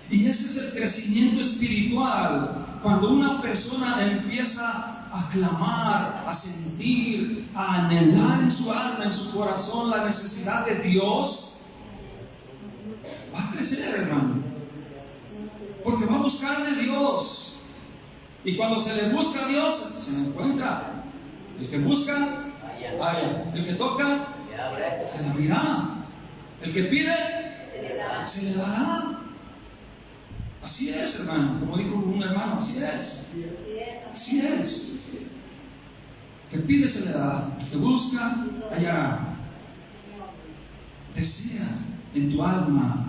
Y ese es el crecimiento espiritual. Cuando una persona empieza a clamar, a sentir, a anhelar en su alma, en su corazón la necesidad de Dios, va a crecer, hermano. Porque va a buscar de Dios. Y cuando se le busca a Dios, se le encuentra. El que busca, halla. El que toca, se le abrirá. El que pide, se le dará. Así es, hermano. Como dijo un hermano, así es. Así es. El que pide, se le dará. El que busca, hallará. Desea en tu alma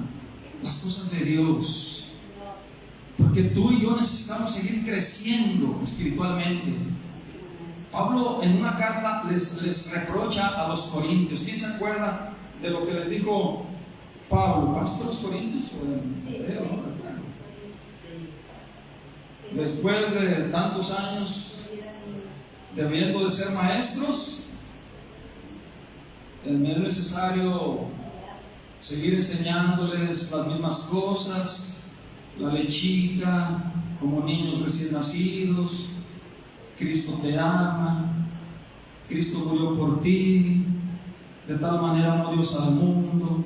las cosas de Dios. Porque tú y yo necesitamos seguir creciendo espiritualmente. Pablo en una carta les reprocha a los corintios. ¿Quién se acuerda de lo que les dijo Pablo? ¿Pasó a los corintios o en Hebreo? No recuerdo. Después de tantos años debiendo de ser maestros, me es necesario seguir enseñándoles las mismas cosas, la lechita, como niños recién nacidos. Cristo te ama, Cristo murió por ti, de tal manera amó Dios al mundo.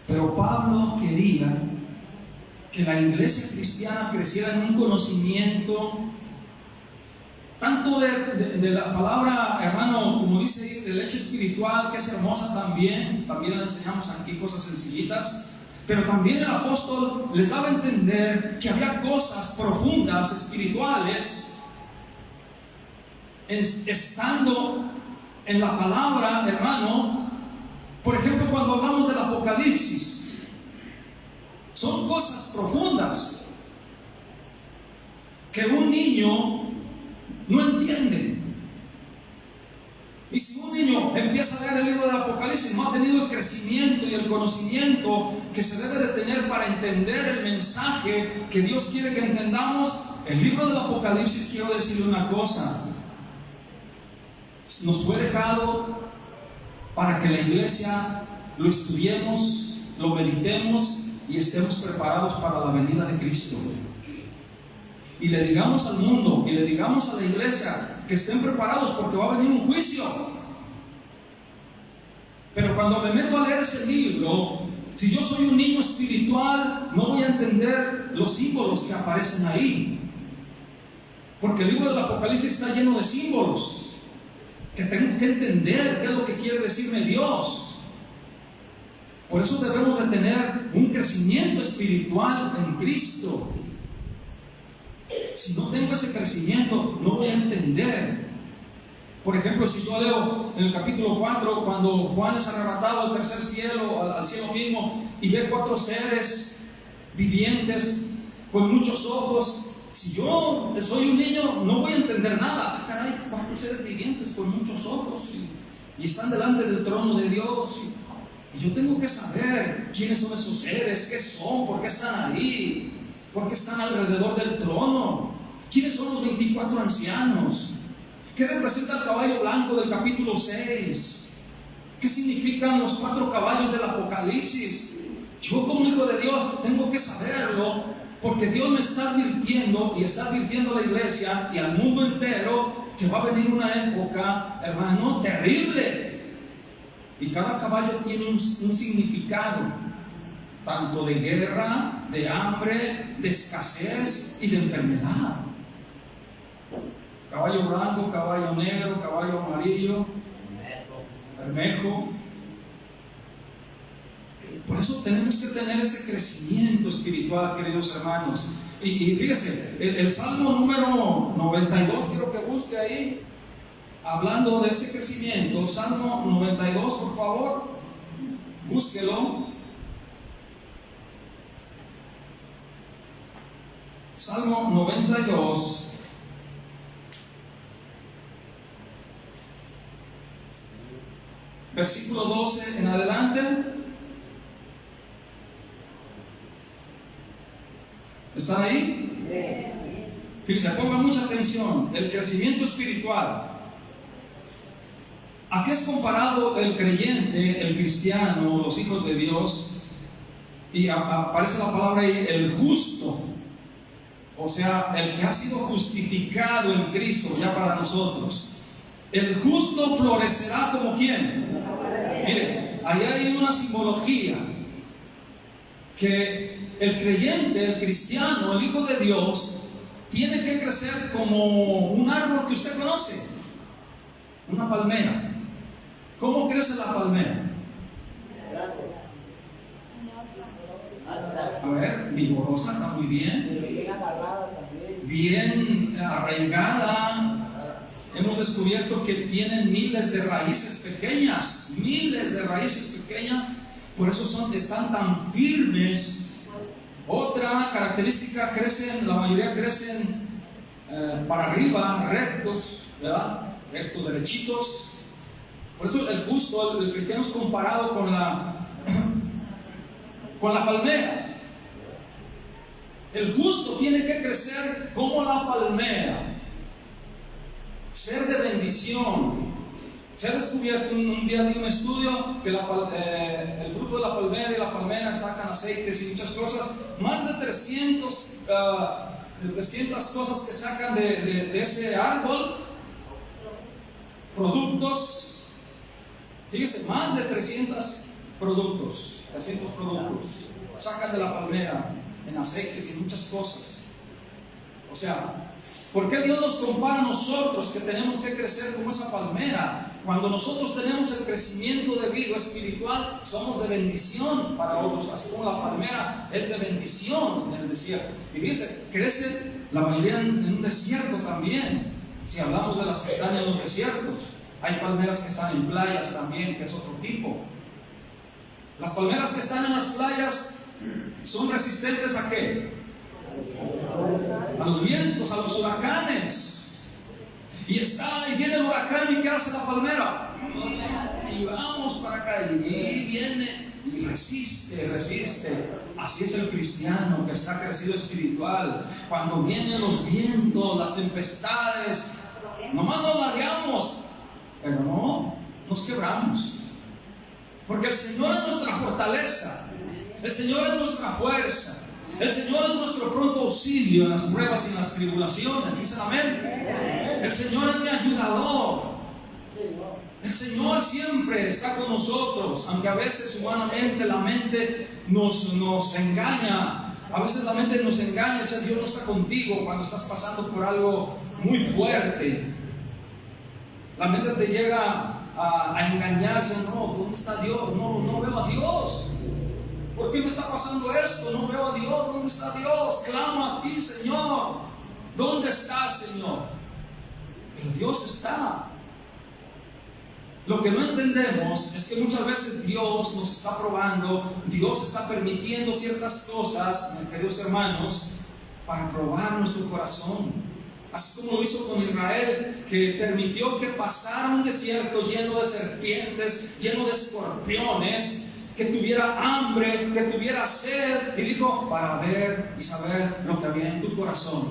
Pero Pablo quería que la iglesia cristiana creciera en un conocimiento tanto de la palabra, hermano, como dice, de leche espiritual, que es hermosa también le enseñamos aquí cosas sencillitas, pero también el apóstol les daba a entender que había cosas profundas, espirituales, estando en la palabra, hermano. Por ejemplo, cuando hablamos del Apocalipsis, son cosas profundas que un niño no entiende. Y si un niño empieza a leer el libro del Apocalipsis, no ha tenido el crecimiento y el conocimiento que se debe de tener para entender el mensaje que Dios quiere que entendamos, el libro del Apocalipsis, quiero decirle una cosa, nos fue dejado para que la iglesia lo estudiemos, lo meditemos y estemos preparados para la venida de Cristo. Y le digamos al mundo y le digamos a la iglesia que estén preparados, porque va a venir un juicio. Pero cuando me meto a leer ese libro, si yo soy un niño espiritual, no voy a entender los símbolos que aparecen ahí, porque el libro del Apocalipsis está lleno de símbolos que tengo que entender qué es lo que quiere decirme Dios. Por eso debemos de tener un crecimiento espiritual en Cristo. Si no tengo ese crecimiento, no voy a entender. Por ejemplo, si yo leo en el capítulo 4, cuando Juan es arrebatado al tercer cielo, al cielo mismo, y ve 4 seres vivientes con muchos ojos. Si yo soy un niño, no voy a entender nada. Ah, caray, 4 seres vivientes con muchos ojos y están delante del trono de Dios. Y yo tengo que saber quiénes son esos seres, qué son, por qué están ahí, por qué están alrededor del trono, quiénes son los 24 ancianos, qué representa el caballo blanco del capítulo 6, qué significan los 4 caballos del Apocalipsis. Yo, como hijo de Dios, tengo que saberlo, porque Dios me está advirtiendo y está advirtiendo a la iglesia y al mundo entero que va a venir una época, hermano, terrible. Y cada caballo tiene un significado, tanto de guerra, de hambre, de escasez y de enfermedad. Caballo blanco, caballo negro, caballo amarillo, bermejo. Por eso tenemos que tener ese crecimiento espiritual, queridos hermanos. Y fíjese, el Salmo número 92, quiero que busque ahí, hablando de ese crecimiento. Salmo 92, por favor, búsquelo. Salmo 92. Versículo 12 en adelante. ¿Están ahí? Fíjense, ponga mucha atención. El crecimiento espiritual. ¿A qué es comparado el creyente, el cristiano, los hijos de Dios? Y aparece la palabra ahí, el justo. O sea, el que ha sido justificado en Cristo ya para nosotros. El justo florecerá como ¿quién? Mire, ahí hay una simbología que el creyente, el cristiano, el hijo de Dios tiene que crecer como un árbol que usted conoce, una palmera. ¿Cómo crece la palmera? A ver, vigorosa, está muy bien, bien arraigada. Hemos descubierto que tienen miles de raíces pequeñas, por eso están tan firmes. Otra característica, la mayoría crecen para arriba, rectos, ¿verdad? Rectos, derechitos. Por eso el justo, el cristiano es comparado con la palmera. El justo tiene que crecer como la palmera, ser de bendición. Se ha descubierto un día de un estudio que el fruto de la palmera y la palmera sacan aceites y muchas cosas, más de 300 cosas que sacan de ese árbol, productos, fíjese, más de 300 productos sacan de la palmera en aceites y muchas cosas. O sea, ¿por qué Dios nos compara a nosotros que tenemos que crecer como esa palmera? Cuando nosotros tenemos el crecimiento debido espiritual, somos de bendición para otros, así como la palmera es de bendición en el desierto. Y fíjense, crece la mayoría en un desierto también. Si hablamos de las que están en los desiertos, hay palmeras que están en playas también, que es otro tipo. Las palmeras que están en las playas son resistentes ¿a qué? A los vientos, a los huracanes. Y viene el huracán, ¿y qué hace la palmera? Y vamos para acá, y viene y resiste. Así es el cristiano que está crecido espiritual. Cuando vienen los vientos, las tempestades, nomás nos ladeamos, pero no nos quebramos. Porque el Señor es nuestra fortaleza, el Señor es nuestra fuerza. El Señor es nuestro pronto auxilio en las pruebas y en las tribulaciones. Dicen amén. El Señor es mi ayudador. El Señor siempre está con nosotros, aunque a veces humanamente la mente nos engaña. A veces la mente nos engaña, dice Dios no está contigo cuando estás pasando por algo muy fuerte. La mente te llega a engañarse. No, ¿dónde está Dios? No veo a Dios. ¿Por qué me está pasando esto? No veo a Dios. ¿Dónde está Dios? Clamo a ti, Señor. ¿Dónde estás, Señor? Pero Dios está. Lo que no entendemos es que muchas veces Dios nos está probando, Dios está permitiendo ciertas cosas, mis queridos hermanos, para probar nuestro corazón. Así como lo hizo con Israel, que permitió que pasara un desierto lleno de serpientes, lleno de escorpiones, que tuviera hambre, que tuviera sed, y dijo, para ver y saber lo que había en tu corazón.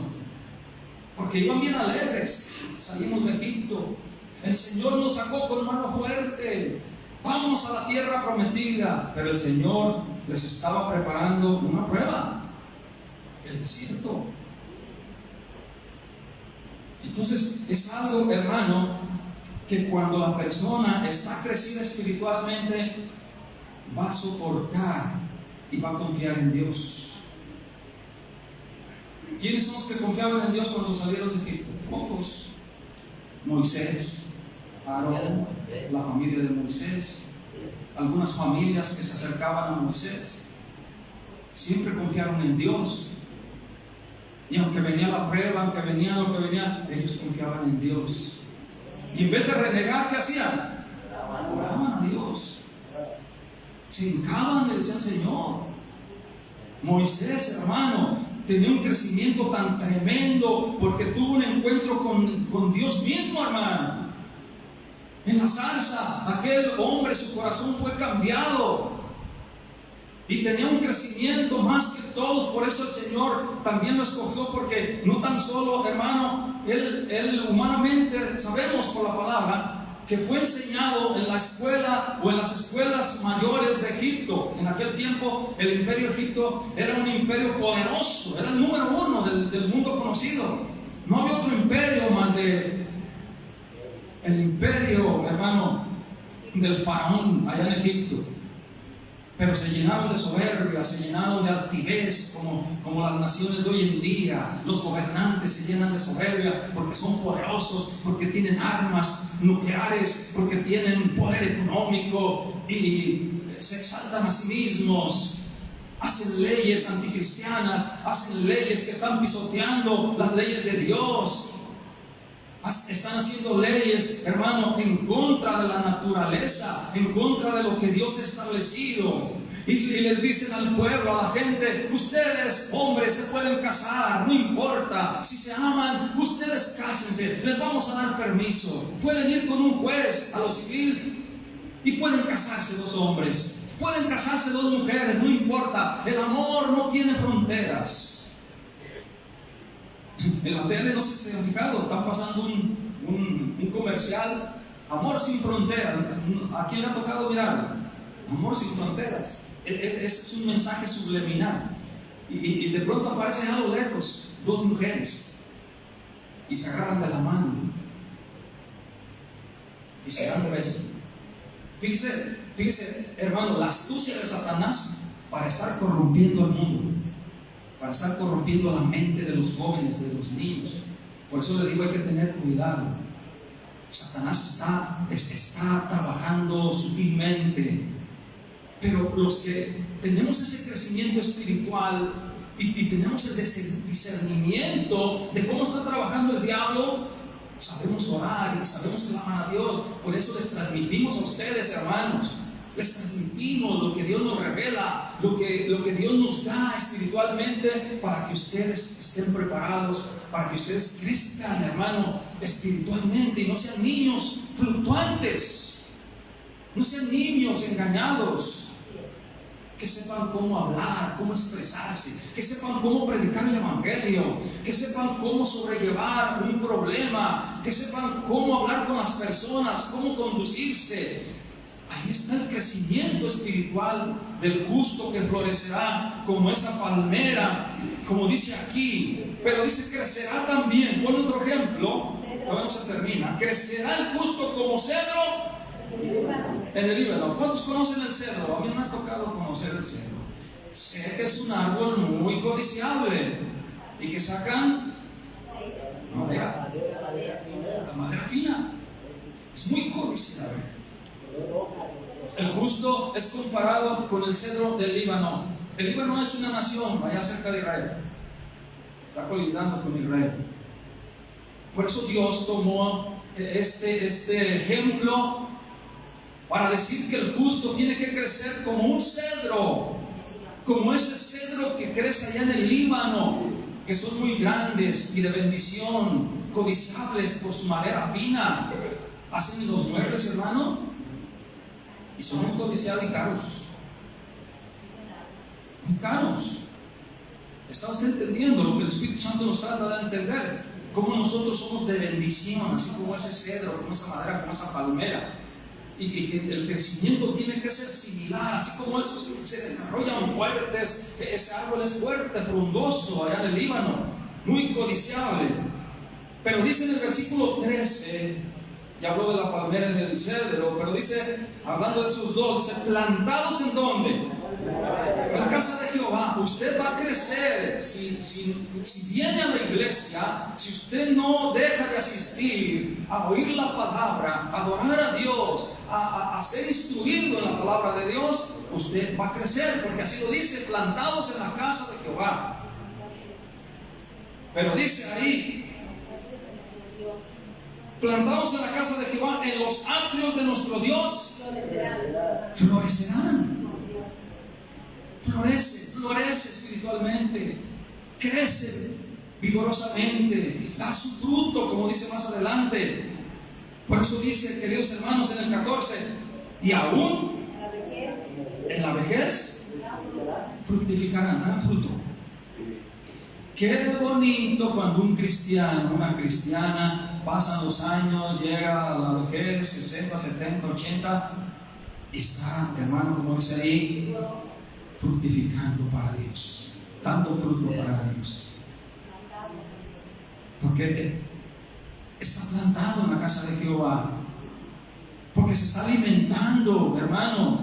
Porque iban bien alegres, salimos de Egipto, el Señor nos sacó con mano fuerte, vamos a la tierra prometida, pero el Señor les estaba preparando una prueba, el desierto. Entonces es algo, hermano, que cuando la persona está crecida espiritualmente, va a soportar y va a confiar en Dios. ¿Quiénes son los que confiaban en Dios cuando salieron de Egipto? Pocos. Moisés, Aarón, la familia de Moisés, algunas familias que se acercaban a Moisés, siempre confiaron en Dios. Y aunque venía la prueba, aunque venía lo que venía, ellos confiaban en Dios. Y en vez de renegar, ¿qué hacían? Oraban a Dios. Se hincaban y le decían, Señor. Moisés, hermano, tenía un crecimiento tan tremendo porque tuvo un encuentro con Dios mismo, hermano. En la zarza, aquel hombre, su corazón fue cambiado y tenía un crecimiento más que todos. Por eso el Señor también lo escogió, porque no tan solo, hermano, él humanamente sabemos por la palabra que fue enseñado en la escuela o en las escuelas mayores de Egipto. En aquel tiempo el imperio Egipto era un imperio poderoso, era el número uno del mundo conocido. No había otro imperio más de el imperio, hermano, del faraón allá en Egipto. Pero se llenaron de soberbia, se llenaron de altivez, como las naciones de hoy en día. Los gobernantes se llenan de soberbia porque son poderosos, porque tienen armas nucleares, porque tienen poder económico y se exaltan a sí mismos. Hacen leyes anticristianas, hacen leyes que están pisoteando las leyes de Dios. Están haciendo leyes, hermano, en contra de la naturaleza, en contra de lo que Dios ha establecido. Y les dicen al pueblo, a la gente: ustedes, hombres, se pueden casar, no importa. Si se aman, ustedes cásense, les vamos a dar permiso. Pueden ir con un juez a lo civil y pueden casarse dos hombres. Pueden casarse dos mujeres, no importa. El amor no tiene fronteras. En la tele, no sé si se han fijado, están pasando un comercial: amor sin fronteras. ¿A quién le ha tocado mirar? Amor sin fronteras. Ese es un mensaje subliminal. Y de pronto aparecen a lo lejos dos mujeres y se agarran de la mano y se dan besos. Fíjese, hermano, la astucia de Satanás para estar corrompiendo el mundo, para estar corrompiendo la mente de los jóvenes, de los niños. Por eso le digo, hay que tener cuidado. Satanás está trabajando sutilmente, pero los que tenemos ese crecimiento espiritual y tenemos el discernimiento de cómo está trabajando el diablo, sabemos orar y sabemos clamar a Dios. Por eso les transmitimos a ustedes, hermanos, les transmitimos lo que Dios nos revela, lo que Dios nos da espiritualmente, para que ustedes estén preparados, para que ustedes crezcan, hermano, espiritualmente, y no sean niños fluctuantes, no sean niños engañados. Que sepan cómo hablar, cómo expresarse, que sepan cómo predicar el evangelio, que sepan cómo sobrellevar un problema, que sepan cómo hablar con las personas, cómo conducirse. Ahí está el crecimiento espiritual del justo, que florecerá como esa palmera, como dice aquí. Pero dice: crecerá también. Pon otro ejemplo, todavía no se termina. Crecerá el justo como cedro en el Líbano. ¿Cuántos conocen el cedro? A mí no me ha tocado conocer el cedro. Sé que es un árbol muy codiciable y que sacan madera, la madera fina. Es muy codiciable. El justo es comparado con el cedro del Líbano. El Líbano es una nación allá cerca de Israel, está colindando con Israel. Por eso Dios tomó este ejemplo para decir que el justo tiene que crecer como un cedro, como ese cedro que crece allá en el Líbano, que son muy grandes y de bendición, codiciables por su madera fina. Hacen los muebles, hermano, y son muy codiciables y caros. Muy caros. ¿Está usted entendiendo lo que el Espíritu Santo nos trata de entender? Cómo nosotros somos de bendición, así como ese cedro, como esa madera, como esa palmera. Y que el crecimiento tiene que ser similar, así como esos se desarrollan fuertes. Ese árbol es fuerte, frondoso allá en el Líbano, muy codiciable. Pero dice en el versículo 13, ya habló de la palmera y del cedro, pero dice, hablando de esos dos, dice: plantados ¿en dónde? En la casa de Jehová. Usted va a crecer si viene a la iglesia, si usted no deja de asistir a oír la palabra, a adorar a Dios, a ser instruido en la palabra de Dios. Usted va a crecer, porque así lo dice: plantados en la casa de Jehová. Pero dice ahí: plantados en la casa de Jehová, en los atrios de nuestro Dios florecerán. Florece espiritualmente, crece vigorosamente, da su fruto, como dice más adelante. Por eso dice, queridos hermanos, en el 14: y aún en la vejez fructificarán, darán fruto. Qué bonito cuando un cristiano, una cristiana, pasan los años, llega a la vejez, 60, 70, 80, y está, hermano, como dice ahí, fructificando para Dios, dando fruto para Dios, porque está plantado en la casa de Jehová, porque se está alimentando, hermano,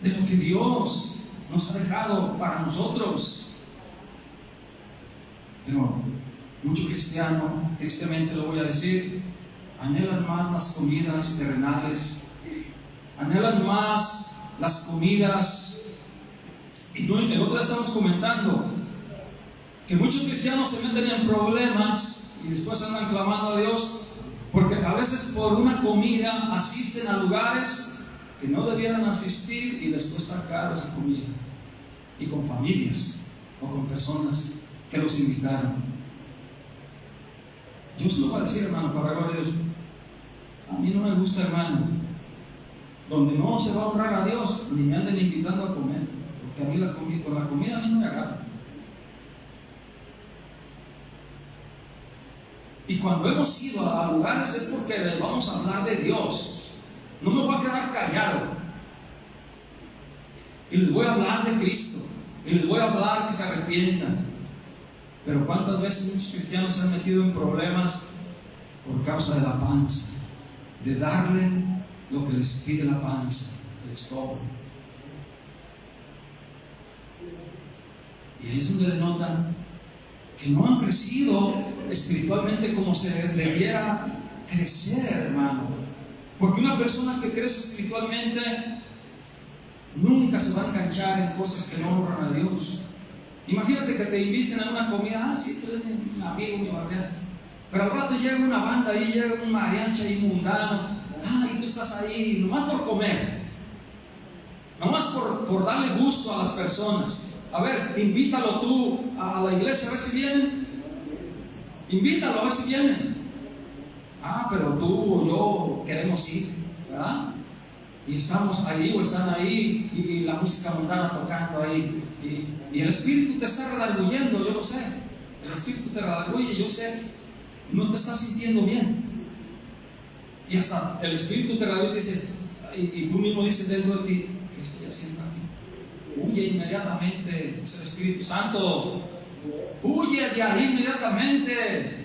de lo que Dios nos ha dejado para nosotros. Pero muchos cristianos, tristemente lo voy a decir, anhelan más las comidas terrenales, anhelan más las comidas. Y el otro día estábamos comentando que muchos cristianos se meten en problemas y después andan clamando a Dios, porque a veces por una comida asisten a lugares que no debieran asistir y les cuesta caro esa comida, y con familias o con personas que los invitaron. Yo se lo voy a decir, hermano, para gloria de Dios. A mí no me gusta, hermano, donde no se va a honrar a Dios, ni me anden invitando a comer, porque a mí la comida a mí no me agarra. Y cuando hemos ido a lugares es porque les vamos a hablar de Dios. No me voy a quedar callado. Y les voy a hablar de Cristo. Y les voy a hablar que se arrepientan. Pero ¿cuántas veces muchos cristianos se han metido en problemas por causa de la panza? De darle lo que les pide la panza, el estómago. Y ahí es donde denotan que no han crecido espiritualmente como se debiera crecer, hermano. Porque una persona que crece espiritualmente nunca se va a enganchar en cosas que no honran a Dios. Imagínate que te inviten a una comida, sí, pues es mi amigo, mi barrial. Pero al rato llega una banda ahí, llega un mariachi ahí mundano, y tú estás ahí, nomás por comer, nomás por darle gusto a las personas. A ver, invítalo tú a la iglesia a ver si vienen. Invítalo a ver si vienen. Pero tú o yo queremos ir, ¿verdad? Y estamos ahí o están ahí y la música mundana tocando ahí. Y el espíritu te está redarguyendo, yo lo sé. El espíritu te redarguye, yo sé. No te estás sintiendo bien. Y hasta el espíritu te redarguye y dice, y tú mismo dices dentro de ti, ¿qué estoy haciendo aquí? Huye inmediatamente, es el Espíritu Santo. Huye de ahí inmediatamente.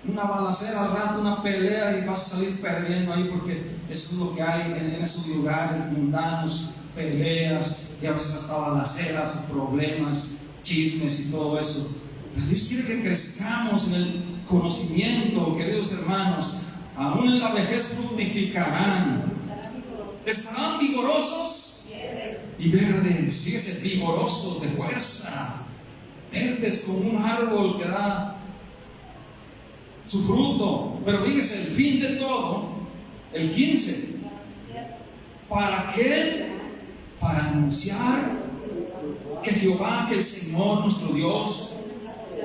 Una balacera al rato, una pelea y vas a salir perdiendo ahí, porque eso es lo que hay en esos lugares mundanos, peleas y a veces hasta balaceras, problemas, chismes y todo eso. Pero Dios quiere que crezcamos en el conocimiento, queridos hermanos. Aún en la vejez fructificarán, estarán vigorosos y verdes, fíjese, vigorosos de fuerza, verdes como un árbol que da su fruto. Pero fíjese, el fin de todo, el 15, ¿para qué? Para anunciar que Jehová, que el Señor nuestro Dios,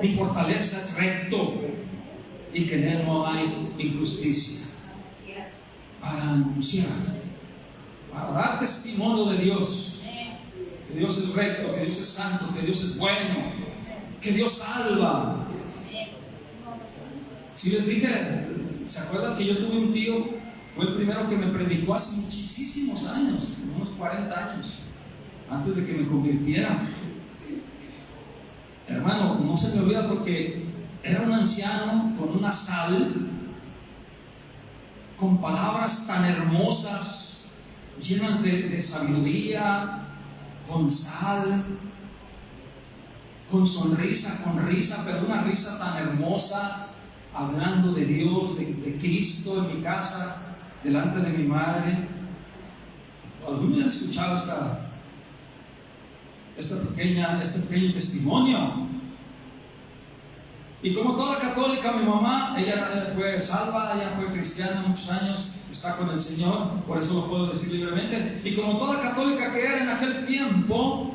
mi fortaleza es recto y que en Él no hay injusticia. Para anunciar, para dar testimonio de Dios, que Dios es recto, que Dios es santo, que Dios es bueno, que Dios salva. Si les dije, ¿se acuerdan que yo tuve un tío? Fue el primero que me predicó hace muchísimos años, unos 40 años, antes de que me convirtiera. Hermano, no se me olvida porque era un anciano con una sal, con palabras tan hermosas, llenas de sabiduría, con sal, con sonrisa, con risa, pero una risa tan hermosa, hablando de Dios, de Cristo en mi casa, delante de mi madre. ¿Alguno ya escuchaba este pequeño testimonio? Y como toda católica, mi mamá, ella fue salva, ella fue cristiana muchos años, está con el Señor, por eso lo puedo decir libremente. Y como toda católica que era en aquel tiempo,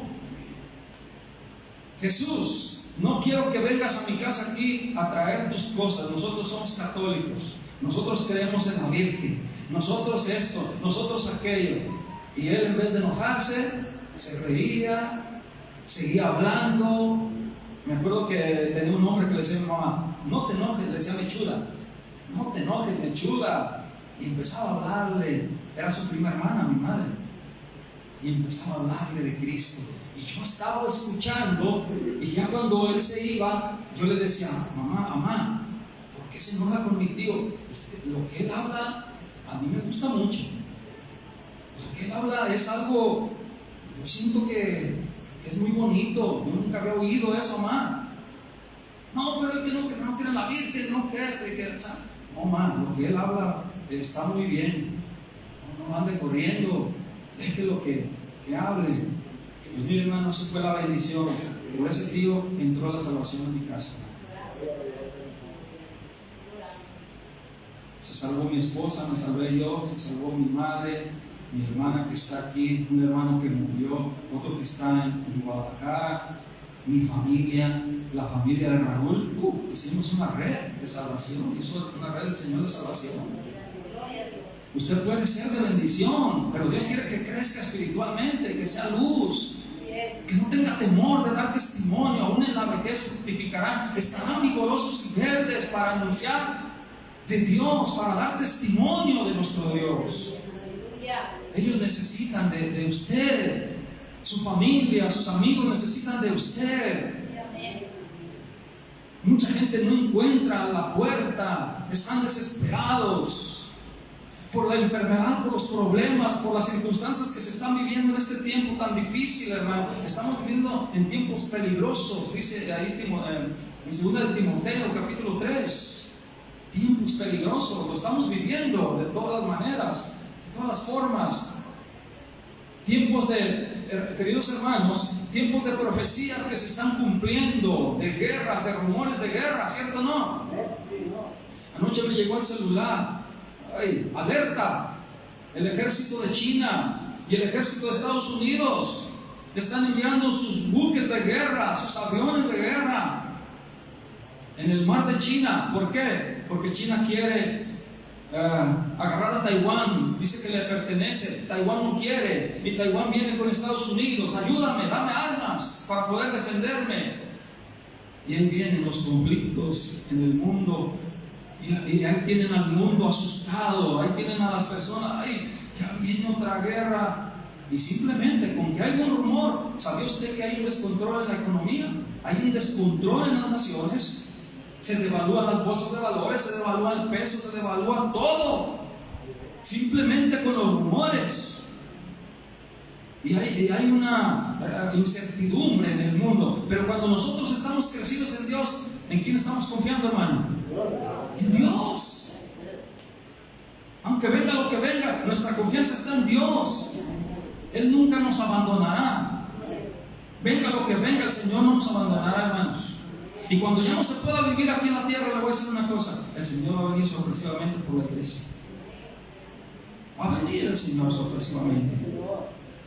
Jesús, no quiero que vengas a mi casa aquí a traer tus cosas. Nosotros somos católicos, nosotros creemos en la Virgen, nosotros esto, nosotros aquello. Y él, en vez de enojarse, se reía, seguía hablando. Me acuerdo que tenía un hombre que le decía a mi mamá, no te enojes, le decía mechuda, no te enojes, mechuda. Y empezaba a hablarle, era su prima hermana, mi madre, y empezaba a hablarle de Cristo. Y yo estaba escuchando, y ya cuando él se iba, yo le decía, mamá, ¿por qué se enoja con mi tío? Lo que él habla a mí me gusta mucho. Lo que él habla es algo, yo siento que es muy bonito. Yo nunca había oído eso, mamá. No, pero es que no creen la Virgen, no que no, mamá, lo que él habla está muy bien. No ande corriendo, déjelo que hable. Pues mire, hermano, esa fue la bendición. Por ese tío entró la salvación en mi casa. Se salvó mi esposa, me salvé yo, se salvó mi madre, mi hermana que está aquí, un hermano que murió, otro que está en Guadalajara, mi familia, la familia de Raúl. Hicimos una red de salvación, hizo una red del Señor de salvación. Usted puede ser de bendición, pero Dios quiere que crezca espiritualmente, que sea luz, que no tenga temor de dar testimonio. Aún en la vejez fructificarán, estarán vigorosos y verdes para anunciar de Dios, para dar testimonio de nuestro Dios. Ellos necesitan de usted, su familia, sus amigos necesitan de usted. Mucha gente no encuentra la puerta, están desesperados por la enfermedad, por los problemas, por las circunstancias que se están viviendo en este tiempo tan difícil, hermano. Estamos viviendo en tiempos peligrosos, dice ahí en 2 de Timoteo, capítulo 3. Tiempos peligrosos, lo estamos viviendo de todas las maneras, de todas las formas. Tiempos queridos hermanos, tiempos de profecías que se están cumpliendo, de guerras, de rumores de guerra, ¿cierto o no? Anoche me llegó el celular. Alerta, el ejército de China y el ejército de Estados Unidos están enviando sus buques de guerra, sus aviones de guerra en el mar de China. ¿Por qué? Porque China quiere agarrar a Taiwán, dice que le pertenece. Taiwán no quiere, y Taiwán viene con Estados Unidos: ayúdame, dame armas para poder defenderme. Y ahí vienen los conflictos en el mundo. Y ahí tienen al mundo asustado, ahí tienen a las personas, ya viene otra guerra. Y simplemente con que hay un rumor, ¿sabía usted que hay un descontrol en la economía? Hay un descontrol en las naciones. Se devalúan las bolsas de valores, se devalúa el peso, se devalúa todo, simplemente con los rumores. Y hay una incertidumbre en el mundo. Pero cuando nosotros estamos crecidos en Dios, ¿en quién estamos confiando, hermano? En Dios. Aunque venga lo que venga, nuestra confianza está en Dios. Él nunca nos abandonará. Venga lo que venga, el Señor no nos abandonará, hermanos. Y cuando ya no se pueda vivir aquí en la tierra, le voy a decir una cosa: el Señor va a venir sorpresivamente por la iglesia. Va a venir el Señor sorpresivamente.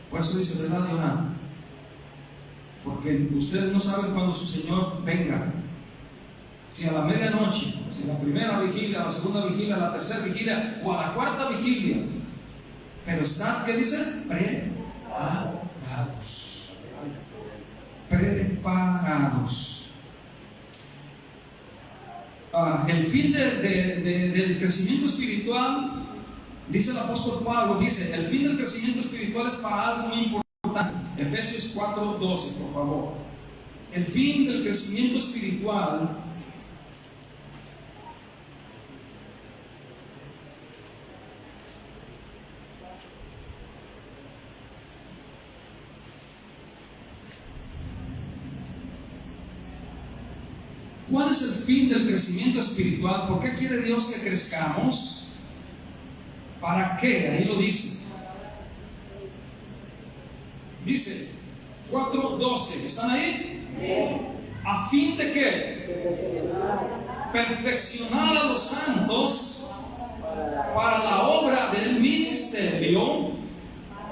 Por eso dice, ¿verdad, Diana? Porque ustedes no saben cuándo su Señor venga. Si a la medianoche, si a la primera vigilia, a la segunda vigilia, a la tercera vigilia o a la cuarta vigilia. Pero están, ¿qué dice? Preparados. Preparados. El fin del crecimiento espiritual, dice el apóstol Pablo, dice: el fin del crecimiento espiritual es para algo muy importante. Efesios 4:12, por favor. El fin del crecimiento espiritual ¿cuál es el fin del crecimiento espiritual? ¿Por qué quiere Dios que crezcamos? ¿Para qué? Ahí lo dice. Dice 4:12. ¿Están ahí? ¿A fin de qué? Perfeccionar a los santos para la obra del ministerio,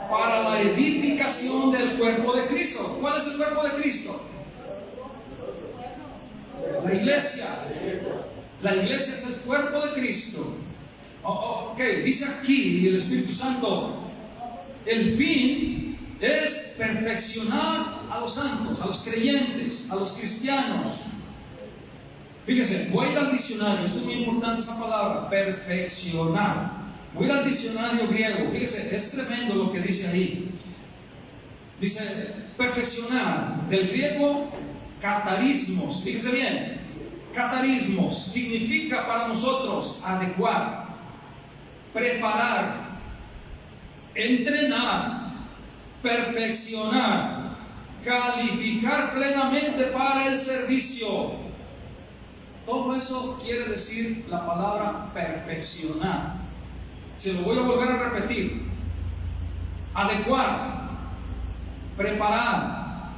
para la edificación del cuerpo de Cristo. ¿Cuál es el cuerpo de Cristo? La iglesia. La iglesia es el cuerpo de Cristo. Ok, dice aquí el Espíritu Santo: el fin es perfeccionar a los santos, a los creyentes, a los cristianos. Fíjese, voy a ir al diccionario, esto es muy importante esa palabra, perfeccionar. Voy a ir al diccionario griego, fíjese, es tremendo lo que dice ahí. Dice perfeccionar, del griego catarismos, fíjese bien, catarismos significa para nosotros adecuar, preparar, entrenar, perfeccionar, calificar plenamente para el servicio. Todo eso quiere decir la palabra perfeccionar. Se lo voy a volver a repetir: adecuar, preparar,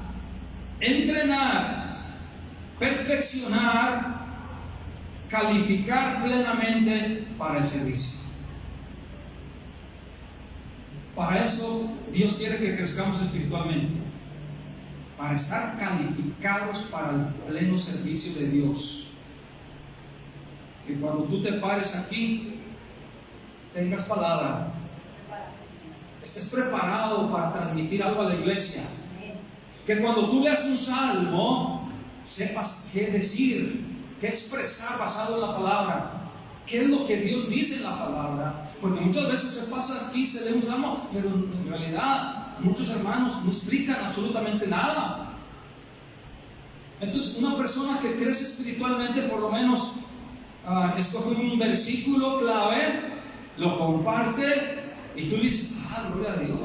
entrenar, perfeccionar, calificar plenamente para el servicio. Para eso Dios quiere que crezcamos espiritualmente, para estar calificados para el pleno servicio de Dios. Que cuando tú te pares aquí, tengas palabra, estés preparado para transmitir algo a la iglesia. Que cuando tú leas un salmo, sepas qué decir, qué expresar basado en la palabra, qué es lo que Dios dice en la palabra. Porque muchas veces se pasa aquí, se lee un salmo, pero en realidad muchos hermanos no explican absolutamente nada. Entonces, una persona que crece espiritualmente, por lo menos escoge un versículo clave, lo comparte y tú dices: gloria a Dios,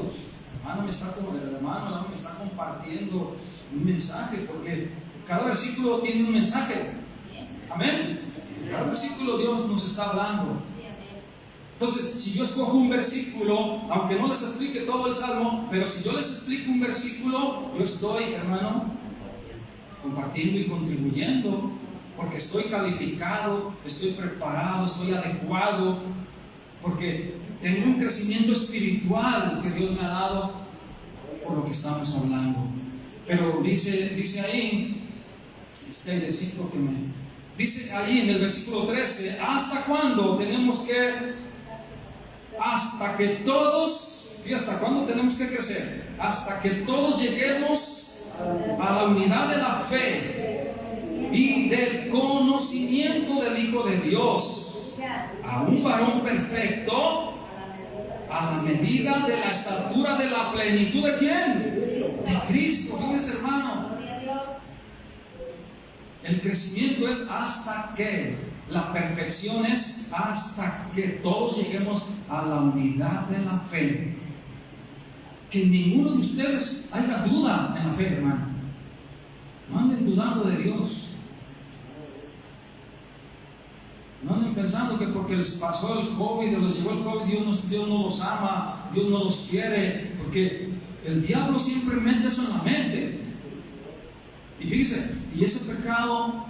el hermano me está compartiendo un mensaje, porque cada versículo tiene un mensaje. Amén. Cada versículo Dios nos está hablando. Entonces, si yo escojo un versículo, aunque no les explique todo el salmo, pero si yo les explico un versículo, yo estoy, hermano, compartiendo y contribuyendo, porque estoy calificado, estoy preparado, estoy adecuado, porque tengo un crecimiento espiritual que Dios me ha dado por lo que estamos hablando. Pero dice ahí, versículo que dice ahí en el versículo 13: ¿hasta cuándo tenemos que? Hasta que todos, ¿y hasta cuándo tenemos que crecer? Hasta que todos lleguemos a la unidad de la fe y del conocimiento del Hijo de Dios, a un varón perfecto, a la medida de la estatura de la plenitud ¿de quién? De Cristo. Fíjense, hermano, el crecimiento es hasta que, la perfección es hasta que todos lleguemos a la unidad de la fe. Que ninguno de ustedes haya duda en la fe, hermano. No anden dudando de Dios. No anden pensando que porque les pasó el COVID o les llegó el COVID, Dios no los ama, Dios no los quiere, porque el diablo siempre mete eso en la mente. Y fíjense, y ese pecado,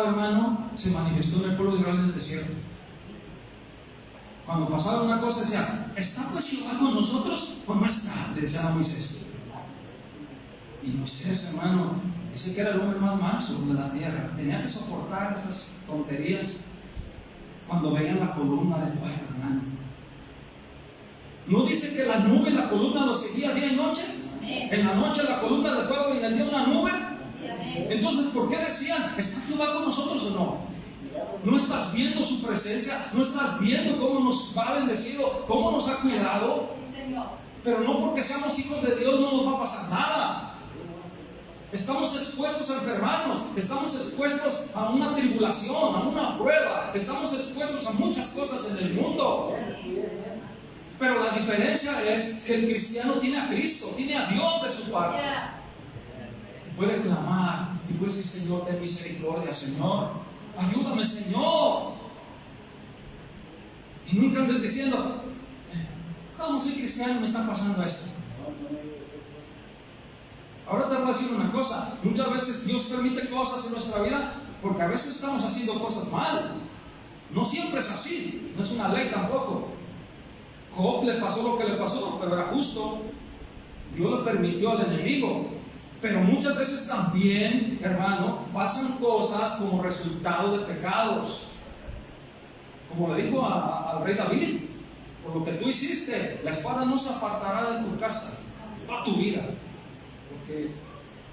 hermano, se manifestó en el pueblo de Israel en el desierto. Cuando pasaba una cosa, decía: ¿está pues Jehová con nosotros o no está? Le decían a Moisés. Y Moisés, hermano, dice que era el hombre más manso de la tierra. Tenía que soportar esas tonterías cuando veían la columna de fuego, hermano. ¿No dice que la nube y la columna lo seguía día y noche? En la noche la columna de fuego y en el día una nube. Entonces, ¿por qué decían: ¿está Jehová con nosotros o no? ¿No estás viendo su presencia? ¿No estás viendo cómo nos ha bendecido? ¿Cómo nos ha cuidado? Pero no porque seamos hijos de Dios no nos va a pasar nada. Estamos expuestos a enfermarnos, estamos expuestos a una tribulación, a una prueba, estamos expuestos a muchas cosas en el mundo. Pero la diferencia es que el cristiano tiene a Cristo, tiene a Dios de su parte. Puede clamar y puede decir: Señor, ten misericordia, Señor, ayúdame, Señor. Y nunca andes diciendo: ¿cómo soy cristiano? Me está pasando esto. Ahora te voy a decir una cosa: muchas veces Dios permite cosas en nuestra vida porque a veces estamos haciendo cosas mal. No siempre es así, no es una ley tampoco. Job le pasó lo que le pasó, pero era justo. Dios le permitió al enemigo. Pero muchas veces también, hermano, pasan cosas como resultado de pecados. Como le dijo al rey David: por lo que tú hiciste, la espada no se apartará de tu casa toda tu vida, porque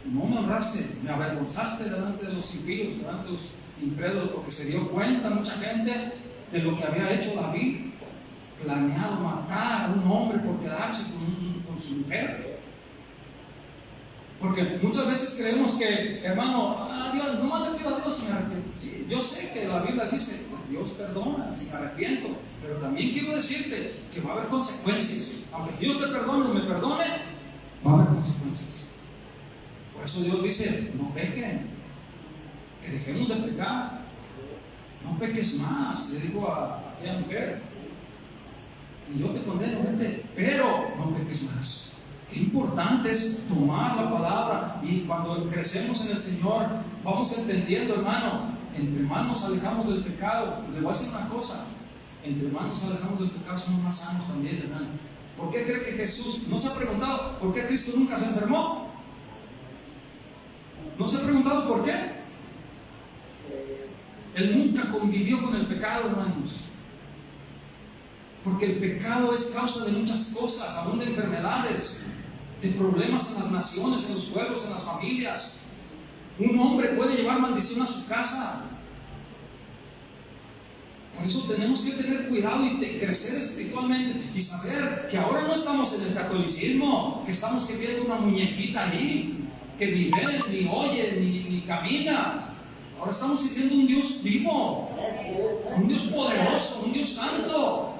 no me honraste, me avergonzaste delante de los impíos, delante de los incrédulos, porque se dio cuenta mucha gente de lo que había hecho David, planeado matar a un hombre por quedarse con su mujer. Porque muchas veces creemos que, hermano, Dios, nomás le pido a Dios y me arrepiento. Sí, yo sé que la Biblia dice: Dios perdona si me arrepiento, pero también quiero decirte que va a haber consecuencias. Aunque Dios te perdone o me perdone, va a haber consecuencias. Por eso Dios dice: no pequen, que dejemos de pecar, no peques más. Le digo a aquella mujer: y yo te condeno, vete, pero no peques más. Qué importante es tomar la palabra, y cuando crecemos en el Señor vamos entendiendo, hermano, entre más nos alejamos del pecado, le voy a decir una cosa, entre más nos alejamos del pecado somos más sanos también, hermano. ¿Por qué cree que Jesús no se ha preguntado por qué Cristo nunca se enfermó? ¿No se ha preguntado por qué? Él nunca convivió con el pecado, hermanos. Porque el pecado es causa de muchas cosas, aún de enfermedades, de problemas en las naciones, en los pueblos, en las familias. Un hombre puede llevar maldición a su casa. Por eso tenemos que tener cuidado y crecer espiritualmente y saber que ahora no estamos en el catolicismo, que estamos sirviendo una muñequita allí, que ni ve, ni oye, ni camina. Ahora estamos sirviendo un Dios vivo, un Dios poderoso, un Dios santo.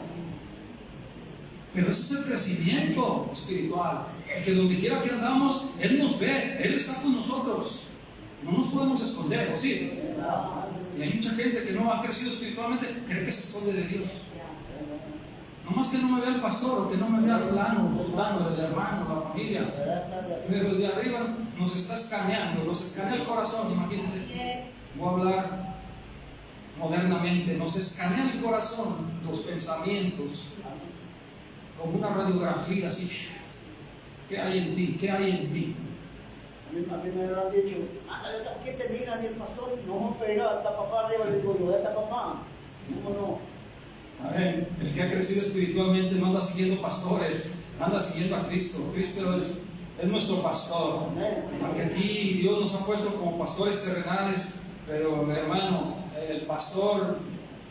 Pero ese es el crecimiento espiritual, que donde quiera que andamos, Él nos ve, Él está con nosotros. No nos podemos esconder, ¿o sí? Y hay mucha gente que no ha crecido espiritualmente, cree que se esconde de Dios. No más que no me vea el pastor, o que no me vea fulano, el hermano, la familia. Pero de arriba nos está escaneando, nos escanea el corazón, imagínense. Voy a hablar modernamente, nos escanea el corazón, los pensamientos, como una radiografía así. ¿Qué hay en ti? ¿Qué hay en ti? A mí me han dicho, ¿qué te miran el pastor? No, pero está papá arriba, le digo yo, está papá. No. Amén. El que ha crecido espiritualmente no anda siguiendo pastores, anda siguiendo a Cristo. Cristo es nuestro pastor. Aunque aquí Dios nos ha puesto como pastores terrenales, pero hermano, el pastor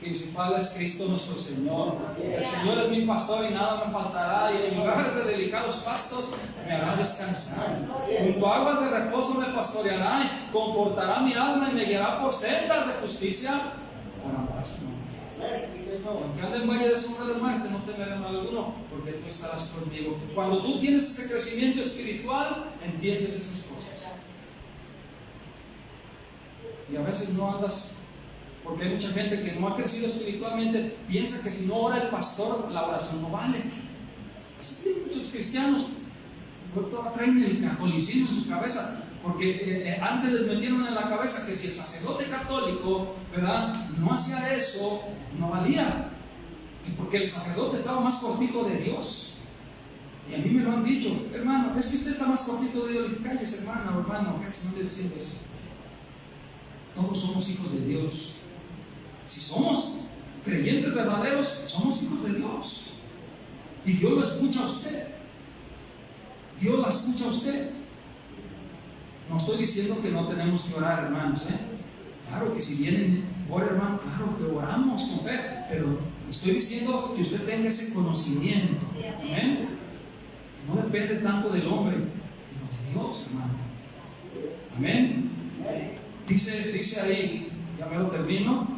principal es Cristo nuestro Señor. El Señor es mi pastor y nada me faltará, y en lugares de delicados pastos me hará descansar. Junto a aguas de reposo me pastoreará y confortará mi alma y me guiará por sendas de justicia. Aunque ande en valle de sombra de muerte, no temeré mal alguno, porque tú estarás conmigo. Cuando tú tienes ese crecimiento espiritual, entiendes esas cosas. Y a veces no andas, porque hay mucha gente que no ha crecido espiritualmente, piensa que si no ora el pastor, la oración no vale. Así que muchos cristianos traen el catolicismo en su cabeza, porque antes les metieron en la cabeza que si el sacerdote católico, ¿verdad?, no hacía eso, no valía, porque el sacerdote estaba más cortito de Dios. Y a mí me lo han dicho, hermano, es que usted está más cortito de Dios. Cállese, hermano, cállese, no le diciendo eso. Todos somos hijos de Dios. Si somos creyentes verdaderos, somos hijos de Dios. Y Dios lo escucha a usted. Dios la escucha a usted. No estoy diciendo que no tenemos que orar, hermanos, Claro que si vienen, ora, hermano, claro que oramos con fe, pero estoy diciendo que usted tenga ese conocimiento. ¿Amén? No depende tanto del hombre, sino de Dios, hermano. Amén. Dice ahí, ya me lo termino.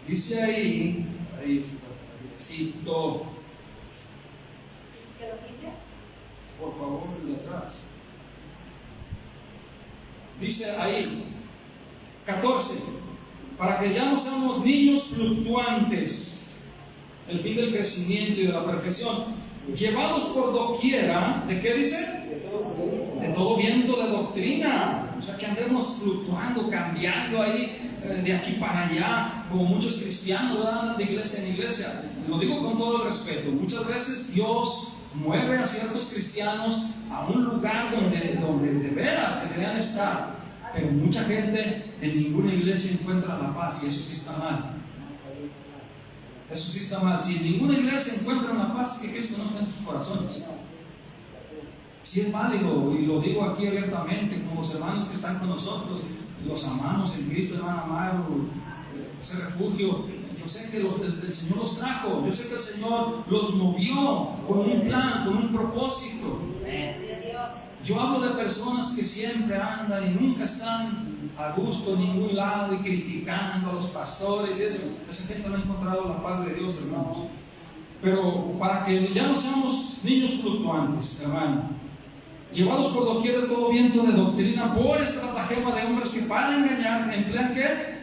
Dice ahí cito, por favor, de atrás. Dice ahí, 14, para que ya no seamos niños fluctuantes, el fin del crecimiento y de la perfección, llevados por doquiera, ¿de qué dice? De todo viento de doctrina. O sea, que andemos fluctuando, cambiando ahí, de aquí para allá, como muchos cristianos, ¿verdad?, de iglesia en iglesia. Lo digo con todo el respeto. Muchas veces Dios mueve a ciertos cristianos a un lugar donde de veras deberían estar, pero mucha gente en ninguna iglesia encuentra la paz, y eso sí está mal. Eso sí está mal. Si en ninguna iglesia encuentran la paz, es que Cristo no está en sus corazones. Sí es válido, y lo digo aquí abiertamente, como los hermanos que están con nosotros, los amamos en Cristo, hermano amado, ese refugio. Yo sé que el Señor los trajo, yo sé que el Señor los movió con un plan, con un propósito. Yo hablo de personas que siempre andan y nunca están a gusto en ningún lado y criticando a los pastores y eso. Esa gente no ha encontrado la paz de Dios, hermanos. Pero para que ya no seamos niños fluctuantes, hermano, llevados por doquier de todo viento de doctrina, por estratagema de hombres que para engañar emplean ¿qué?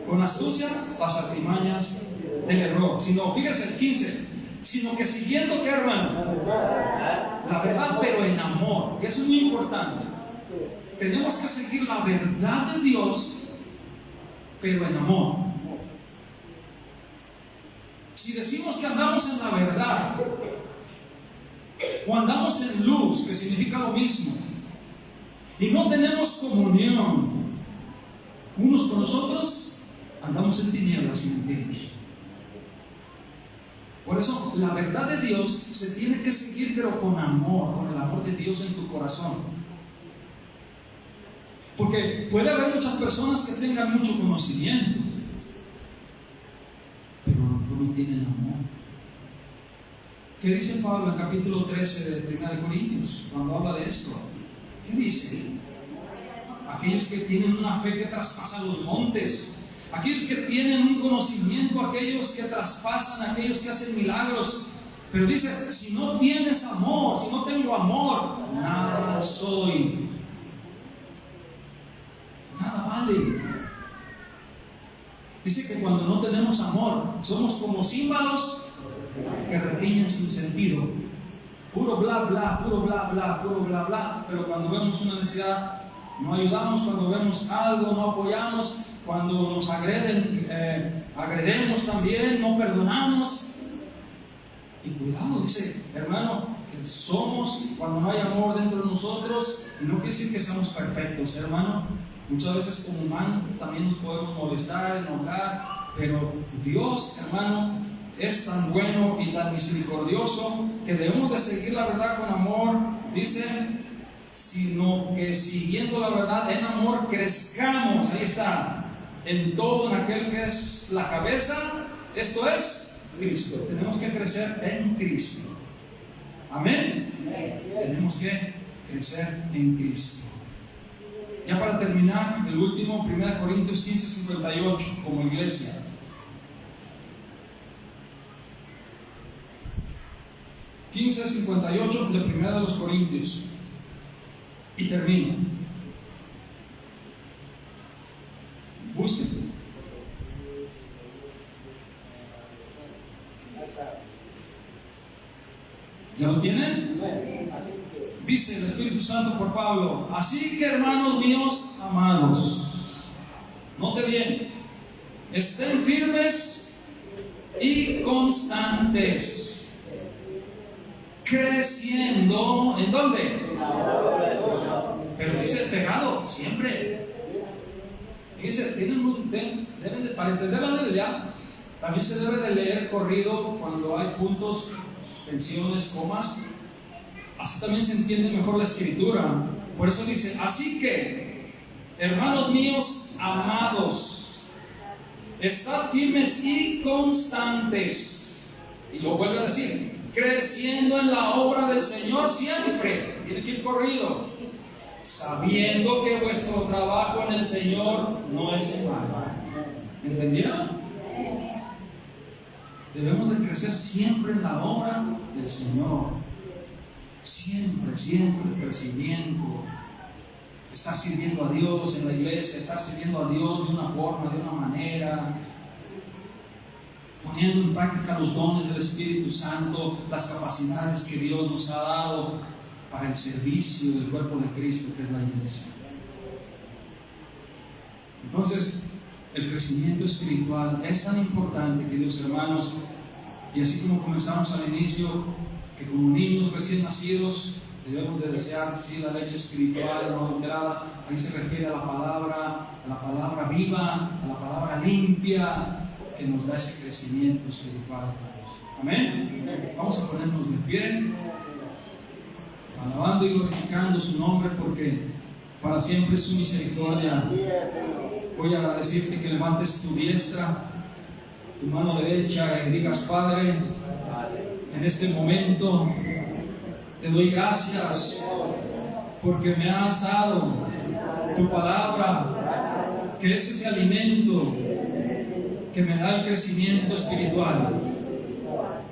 Con astucia las artimañas del error. Sino, fíjese el 15, sino que siguiendo ¿qué, hermano? La verdad, pero en amor. Eso es muy importante. Tenemos que seguir la verdad de Dios pero en amor. Si decimos que andamos en la verdad, o andamos en luz, que significa lo mismo, y no tenemos comunión unos con los otros, andamos en tinieblas y mentiras. Por eso la verdad de Dios se tiene que seguir, pero con amor, con el amor de Dios en tu corazón. Porque puede haber muchas personas que tengan mucho conocimiento, pero no tienen amor. ¿Qué dice Pablo en capítulo 13 de 1 Corintios cuando habla de esto? ¿Qué dice? Aquellos que tienen una fe que traspasa los montes, aquellos que tienen un conocimiento, aquellos que traspasan, aquellos que hacen milagros. Pero dice, si no tienes amor, si no tengo amor, nada soy. Nada vale. Dice que cuando no tenemos amor, somos como címbalos que retiñen sin sentido. Puro bla bla, puro bla bla, puro bla bla. Pero cuando vemos una necesidad, no ayudamos. Cuando vemos algo, no apoyamos. Cuando nos agreden, agredemos también, no perdonamos. Y cuidado, dice, hermano, que somos, cuando no hay amor dentro de nosotros, y no quiere decir que seamos perfectos, hermano. Muchas veces como humanos también nos podemos molestar, enojar, pero Dios, hermano, es tan bueno y tan misericordioso que debemos de seguir la verdad con amor. Dice, sino que siguiendo la verdad en amor crezcamos, ahí está, en todo, en aquel que es la cabeza, esto es Cristo. Tenemos que crecer en Cristo. Amén. Tenemos que crecer en Cristo. Ya para terminar, el último, 1 Corintios 15:58, como iglesia. de 1 de los Corintios. Y termino. Busquen. ¿Ya lo tienen? Dice el Espíritu Santo por Pablo: así que, hermanos míos amados, note bien, estén firmes y constantes, creciendo. ¿En dónde? Pero dice pegado, siempre. Fíjense, deben de, para entender la Biblia, también se debe de leer corrido cuando hay puntos, suspensiones, comas. Así también se entiende mejor la escritura. Por eso dice, así que, hermanos míos amados, estad firmes y constantes. Y lo vuelve a decir, creciendo en la obra del Señor siempre. Tiene que ir corrido, sabiendo que vuestro trabajo en el Señor no es en vano. ¿Entendieron? Debemos de crecer siempre en la obra del Señor. Siempre, siempre el crecimiento. Estar sirviendo a Dios en la iglesia, estar sirviendo a Dios de una forma, de una manera, poniendo en práctica los dones del Espíritu Santo, las capacidades que Dios nos ha dado para el servicio del cuerpo de Cristo, que es la iglesia. Entonces, el crecimiento espiritual es tan importante, queridos hermanos, y así como comenzamos al inicio, que como niños recién nacidos debemos de desear, sí, la leche espiritual no adulterada. Ahí se refiere a la palabra viva, a la palabra limpia, que nos da ese crecimiento espiritual. Amén. Vamos a ponernos de pie, alabando y glorificando su nombre, porque para siempre es su misericordia. Voy a decirte que levantes tu diestra, tu mano derecha, y digas: Padre, en este momento te doy gracias porque me has dado tu palabra, que es ese alimento que me da el crecimiento espiritual.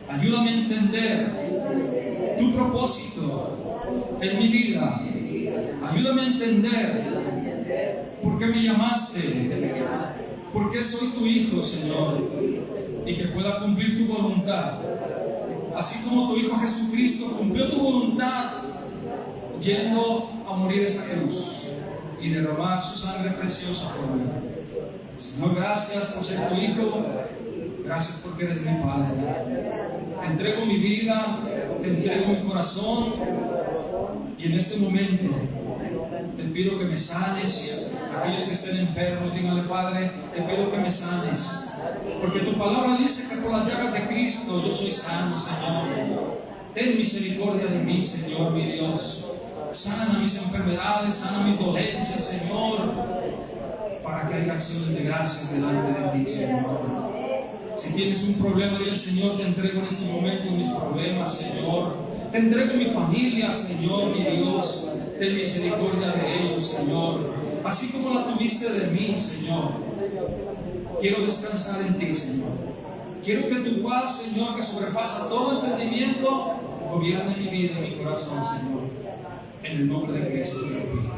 Ayúdame a entender tu propósito en mi vida. Ayúdame a entender por qué me llamaste, por qué soy tu hijo, Señor, y que pueda cumplir tu voluntad. Así como tu Hijo Jesucristo cumplió tu voluntad yendo a morir esa cruz y derramar su sangre preciosa por mí. Señor, gracias por ser tu Hijo. Gracias porque eres mi Padre. Te entrego mi vida, te entrego mi corazón. Y en este momento te pido que me sanes. Aquellos que estén enfermos, díganle: Padre, te pido que me sanes. Porque tu palabra dice que por las llagas de Cristo yo soy sano, Señor. Ten misericordia de mí, Señor, mi Dios. Sana mis enfermedades, sana mis dolencias, Señor, para que haya acciones de gracias delante de ti, Señor. Si tienes un problema, dile: Señor, te entrego en este momento mis problemas, Señor. Te entrego mi familia, Señor, mi Dios. Ten misericordia de ellos, Señor. Así como la tuviste de mí, Señor. Quiero descansar en ti, Señor. Quiero que tu paz, Señor, que sobrepasa todo entendimiento, gobierne mi vida y mi corazón, Señor. En el nombre de Cristo te lo pido.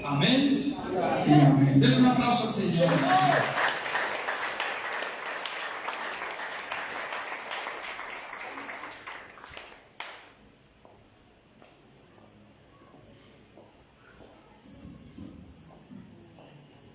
Amén y amén. Denle un aplauso al Señor.